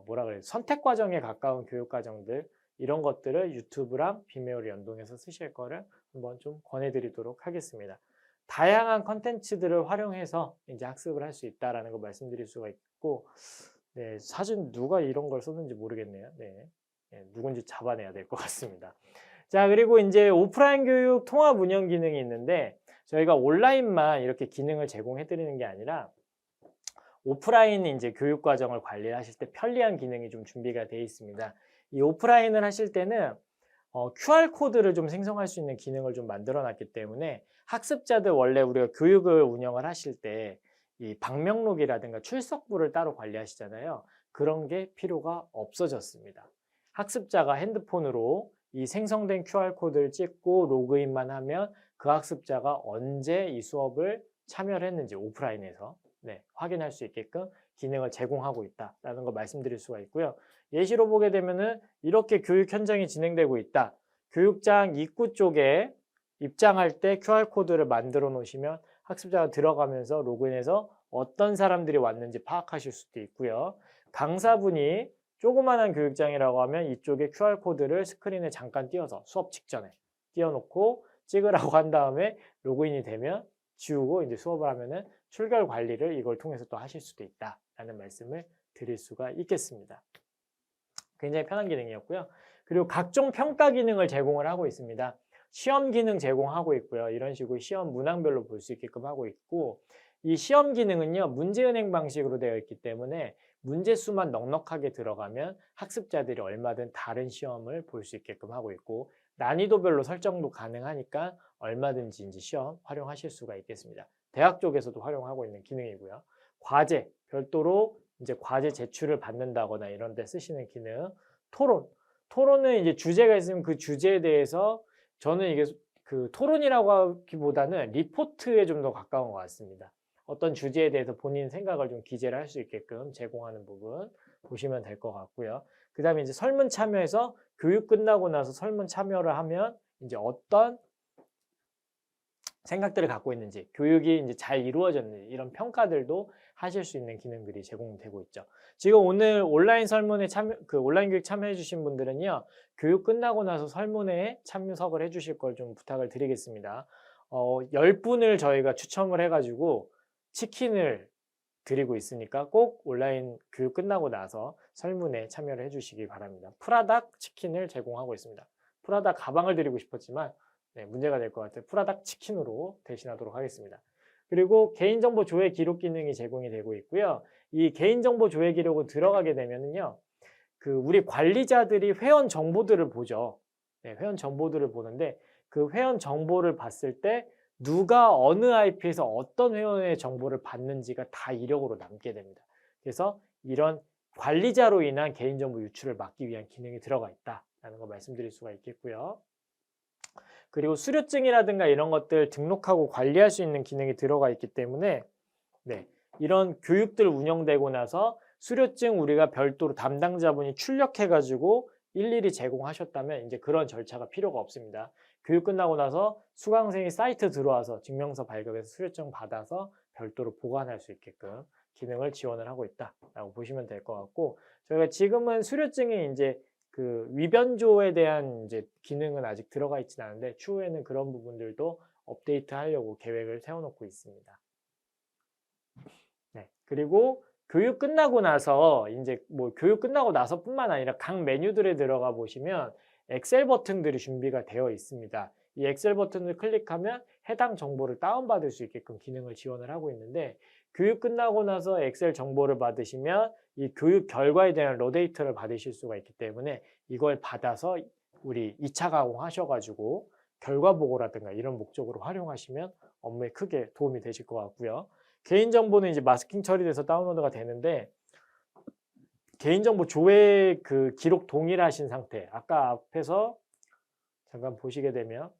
뭐라 그래요? 선택 과정에 가까운 교육 과정들 이런 것들을 유튜브랑 비메오를 연동해서 쓰실 거를 한번 좀 권해드리도록 하겠습니다. 다양한 컨텐츠들을 활용해서 이제 학습을 할 수 있다라는 거 말씀드릴 수가 있고, 네, 사진 누가 이런 걸 썼는지 모르겠네요. 네, 누군지 잡아내야 될 것 같습니다. 자, 그리고 이제 오프라인 교육 통합 운영 기능이 있는데 저희가 온라인만 이렇게 기능을 제공해 드리는 게 아니라 오프라인 이제 교육 과정을 관리하실 때 편리한 기능이 좀 준비가 되어 있습니다. 이 오프라인을 하실 때는 QR 코드를 좀 생성할 수 있는 기능을 좀 만들어 놨기 때문에 학습자들 원래 우리가 교육을 운영을 하실 때 이 방명록이라든가 출석부를 따로 관리하시잖아요. 그런 게 필요가 없어졌습니다. 학습자가 핸드폰으로 이 생성된 QR 코드를 찍고 로그인만 하면 그 학습자가 언제 이 수업을 참여를 했는지 오프라인에서 확인할 수 있게끔 기능을 제공하고 있다라는 거 말씀드릴 수가 있고요. 예시로 보게 되면은 이렇게 교육 현장이 진행되고 있다. 교육장 입구 쪽에 입장할 때 QR코드를 만들어 놓으시면 학습자가 들어가면서 로그인해서 어떤 사람들이 왔는지 파악하실 수도 있고요. 강사분이 조그만한 교육장이라고 하면 이쪽에 QR코드를 스크린에 잠깐 띄워서 수업 직전에 띄워놓고 찍으라고 한 다음에 로그인이 되면 지우고 이제 수업을 하면은 출결 관리를 이걸 통해서 또 하실 수도 있다라는 말씀을 드릴 수가 있겠습니다. 굉장히 편한 기능이었고요. 그리고 각종 평가 기능을 제공을 하고 있습니다. 시험 기능 제공하고 있고요. 이런 식으로 시험 문항별로 볼 수 있게끔 하고 있고, 이 시험 기능은요, 문제은행 방식으로 되어 있기 때문에 문제 수만 넉넉하게 들어가면 학습자들이 얼마든 다른 시험을 볼 수 있게끔 하고 있고, 난이도별로 설정도 가능하니까 얼마든지 이제 시험 활용하실 수가 있겠습니다. 대학 쪽에서도 활용하고 있는 기능이고요. 과제, 별도로 이제 과제 제출을 받는다거나 이런 데 쓰시는 기능. 토론은 이제 주제가 있으면 그 주제에 대해서 저는 이게 그 토론이라고 하기보다는 리포트에 좀 더 가까운 것 같습니다. 어떤 주제에 대해서 본인 생각을 좀 기재를 할 수 있게끔 제공하는 부분 보시면 될 것 같고요. 그 다음에 이제 설문 참여해서 교육 끝나고 나서 설문 참여를 하면 이제 어떤 생각들을 갖고 있는지, 교육이 이제 잘 이루어졌는지 이런 평가들도 하실 수 있는 기능들이 제공되고 있죠. 지금 오늘 온라인 설문에 온라인 교육 참여해 주신 분들은요, 교육 끝나고 나서 설문에 참석을 해 주실 걸 좀 부탁을 드리겠습니다. 10분을 저희가 추첨을 해가지고 치킨을 드리고 있으니까 꼭 온라인 교육 끝나고 나서 설문에 참여를 해 주시기 바랍니다. 프라닭 치킨을 제공하고 있습니다. 프라닭 가방을 드리고 싶었지만 문제가 될 것 같아요. 프라닭 치킨으로 대신하도록 하겠습니다. 그리고 개인정보 조회 기록 기능이 제공이 되고 있고요. 이 개인정보 조회 기록을 들어가게 되면은요, 우리 관리자들이 회원 정보들을 보죠. 회원 정보들을 보는데 그 회원 정보를 봤을 때 누가 어느 IP에서 어떤 회원의 정보를 받는지가 다 이력으로 남게 됩니다. 그래서 이런 관리자로 인한 개인정보 유출을 막기 위한 기능이 들어가 있다라는 거 말씀드릴 수가 있겠고요. 그리고 수료증이라든가 이런 것들 등록하고 관리할 수 있는 기능이 들어가 있기 때문에 이런 교육들 운영되고 나서 수료증 우리가 별도로 담당자분이 출력해가지고 일일이 제공하셨다면 이제 그런 절차가 필요가 없습니다. 교육 끝나고 나서 수강생이 사이트 들어와서 증명서 발급해서 수료증 받아서 별도로 보관할 수 있게끔 기능을 지원을 하고 있다라고 보시면 될 것 같고, 저희가 지금은 수료증이 이제 위변조에 대한 이제 기능은 아직 들어가 있지는 않은데 추후에는 그런 부분들도 업데이트 하려고 계획을 세워놓고 있습니다. 그리고 교육 끝나고 나서 이제 교육 끝나고 나서뿐만 아니라 각 메뉴들에 들어가 보시면 엑셀 버튼들이 준비가 되어 있습니다. 이 엑셀 버튼을 클릭하면 해당 정보를 다운받을 수 있게끔 기능을 지원을 하고 있는데, 교육 끝나고 나서 엑셀 정보를 받으시면 이 교육 결과에 대한 로데이터를 받으실 수가 있기 때문에 이걸 받아서 우리 2차 가공하셔가지고 결과 보고라든가 이런 목적으로 활용하시면 업무에 크게 도움이 되실 것 같고요. 개인정보는 이제 마스킹 처리돼서 다운로드가 되는데 개인정보 조회 그 기록 동일하신 상태. 아까 앞에서 잠깐 보시게 되면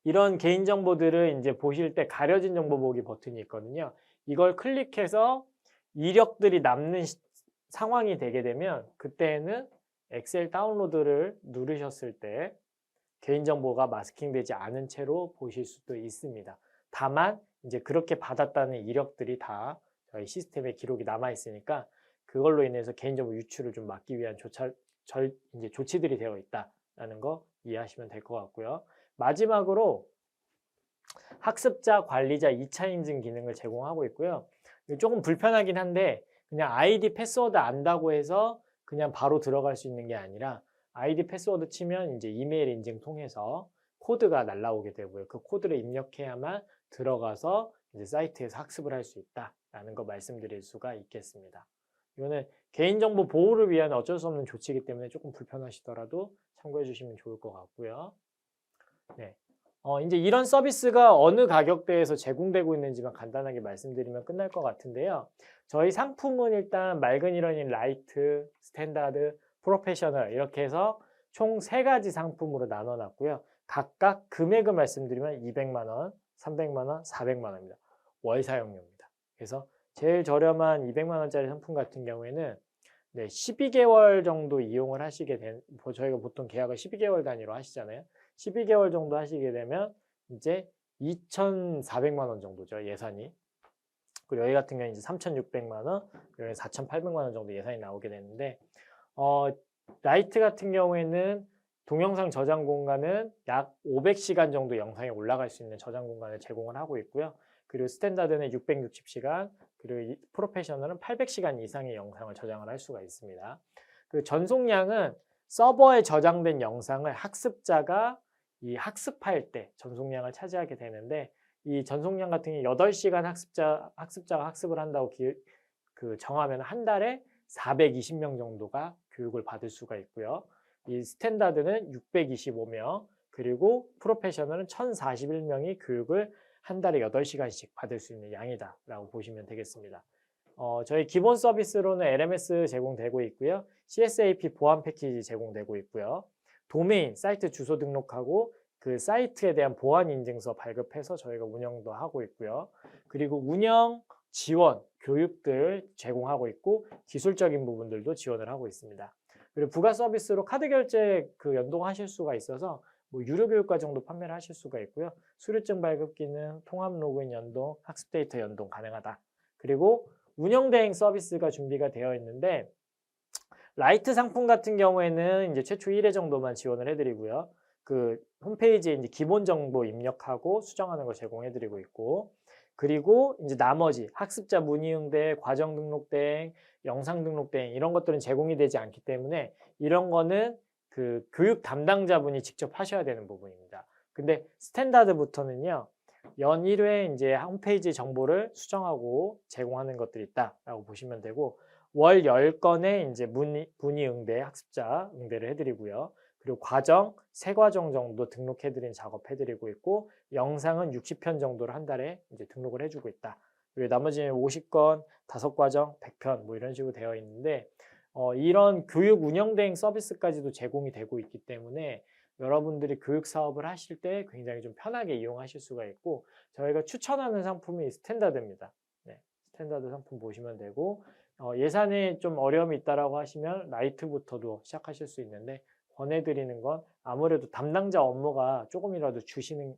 이런 개인정보들을 이제 보실 때 가려진 정보 보기 버튼이 있거든요. 이걸 클릭해서 이력들이 남는 상황이 되게 되면 그때는 엑셀 다운로드를 누르셨을 때 개인정보가 마스킹되지 않은 채로 보실 수도 있습니다. 다만 이제 그렇게 받았다는 이력들이 다 저희 시스템에 기록이 남아 있으니까 그걸로 인해서 개인정보 유출을 좀 막기 위한 이제 조치들이 되어 있다라는 거 이해하시면 될 것 같고요. 마지막으로 학습자 관리자 2차 인증 기능을 제공하고 있고요. 조금 불편하긴 한데 그냥 아이디 패스워드 안다고 해서 그냥 바로 들어갈 수 있는 게 아니라 아이디 패스워드 치면 이제 이메일 인증 통해서 코드가 날라오게 되고요. 그 코드를 입력해야만 들어가서 이제 사이트에서 학습을 할 수 있다라는 거 말씀드릴 수가 있겠습니다. 이거는 개인정보 보호를 위한 어쩔 수 없는 조치이기 때문에 조금 불편하시더라도 참고해 주시면 좋을 것 같고요. 네. 이제 이런 서비스가 어느 가격대에서 제공되고 있는지만 간단하게 말씀드리면 끝날 것 같은데요. 저희 상품은 일단 맑은 이러닝 라이트, 스탠다드, 프로페셔널 이렇게 해서 총 3가지 상품으로 나눠놨고요. 각각 금액을 말씀드리면 200만 원, 300만 원, 400만 원입니다. 월 사용료입니다. 그래서 제일 저렴한 200만 원짜리 상품 같은 경우에는 네, 12개월 정도 이용을 하시게 된, 저희가 보통 계약을 12개월 단위로 하시잖아요. 12개월 정도 하시게 되면 이제 2,400만 원 정도죠, 예산이. 그리고 여기 같은 경우는 이제 3,600만 원, 여기 4,800만 원 정도 예산이 나오게 되는데, 라이트 같은 경우에는 동영상 저장 공간은 약 500시간 정도 영상이 올라갈 수 있는 저장 공간을 제공을 하고 있고요. 그리고 스탠다드는 660시간, 그리고 프로페셔널은 800시간 이상의 영상을 저장을 할 수가 있습니다. 그 전송량은 서버에 저장된 영상을 학습자가 이 학습할 때 전송량을 차지하게 되는데 이 전송량 같은 경우 8시간 학습자가 학습을 한다고 정하면 한 달에 420명 정도가 교육을 받을 수가 있고요. 이 스탠다드는 625명, 그리고 프로페셔널은 1,041명이 교육을 한 달에 8시간씩 받을 수 있는 양이다라고 보시면 되겠습니다. 저희 기본 서비스로는 LMS 제공되고 있고요. CSAP 보안 패키지 제공되고 있고요. 도메인, 사이트 주소 등록하고 그 사이트에 대한 보안 인증서 발급해서 저희가 운영도 하고 있고요. 그리고 운영, 지원, 교육들 제공하고 있고 기술적인 부분들도 지원을 하고 있습니다. 그리고 부가 서비스로 카드 결제 연동하실 수가 있어서 뭐 유료 교육 과정도 판매를 하실 수가 있고요. 수료증 발급 기능, 통합 로그인 연동, 학습 데이터 연동 가능하다. 그리고 운영 대행 서비스가 준비가 되어 있는데 라이트 상품 같은 경우에는 이제 최초 1회 정도만 지원을 해드리고요. 그 홈페이지에 이제 기본 정보 입력하고 수정하는 걸 제공해드리고 있고, 그리고 이제 나머지 학습자 문의 응대, 과정 등록 대행, 영상 등록 대행 이런 것들은 제공이 되지 않기 때문에 이런 거는 그 교육 담당자분이 직접 하셔야 되는 부분입니다. 근데 스탠다드부터는요, 연 1회 이제 홈페이지 정보를 수정하고 제공하는 것들이 있다라고 보시면 되고, 월 10건의 이제 문의 응대, 학습자 응대를 해드리고요. 그리고 과정, 3과정 정도 등록해드린 작업해드리고 있고, 영상은 60편 정도를 한 달에 이제 등록을 해주고 있다. 그리고 나머지는 50건, 5과정, 100편 뭐 이런 식으로 되어 있는데, 이런 교육 운영 대행 서비스까지도 제공이 되고 있기 때문에 여러분들이 교육 사업을 하실 때 굉장히 좀 편하게 이용하실 수가 있고, 저희가 추천하는 상품이 스탠다드입니다. 네, 스탠다드 상품 보시면 되고, 예산에 좀 어려움이 있다라고 하시면 라이트부터도 시작하실 수 있는데 권해드리는 건 아무래도 담당자 업무가 조금이라도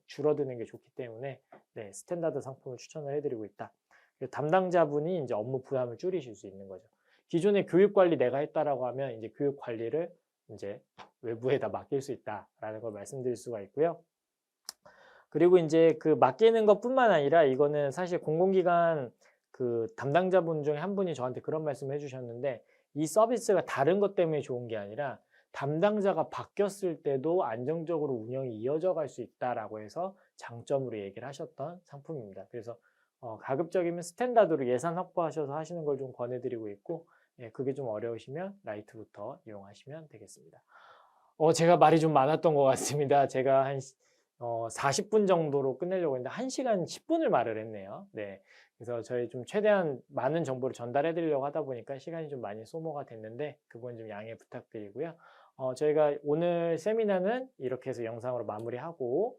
줄어드는 게 좋기 때문에 네, 스탠다드 상품을 추천을 해드리고 있다. 담당자분이 이제 업무 부담을 줄이실 수 있는 거죠. 기존에 교육 관리 내가 했다라고 하면 이제 교육 관리를 이제 외부에다 맡길 수 있다라는 걸 말씀드릴 수가 있고요. 그리고 이제 그 맡기는 것뿐만 아니라 이거는 사실 공공기관 그 담당자분 중에 한 분이 저한테 그런 말씀을 해주셨는데 이 서비스가 다른 것 때문에 좋은 게 아니라 담당자가 바뀌었을 때도 안정적으로 운영이 이어져 갈 수 있다라고 해서 장점으로 얘기를 하셨던 상품입니다. 그래서 가급적이면 스탠다드로 예산 확보하셔서 하시는 걸 좀 권해드리고 있고, 예, 그게 좀 어려우시면 라이트부터 이용하시면 되겠습니다. 제가 말이 좀 많았던 것 같습니다. 제가 한 40분 정도로 끝내려고 했는데 1시간 10분을 말을 했네요. 네. 그래서 저희 좀 최대한 많은 정보를 전달해 드리려고 하다 보니까 시간이 좀 많이 소모가 됐는데 그 부분 좀 양해 부탁드리고요. 저희가 오늘 세미나는 이렇게 해서 영상으로 마무리하고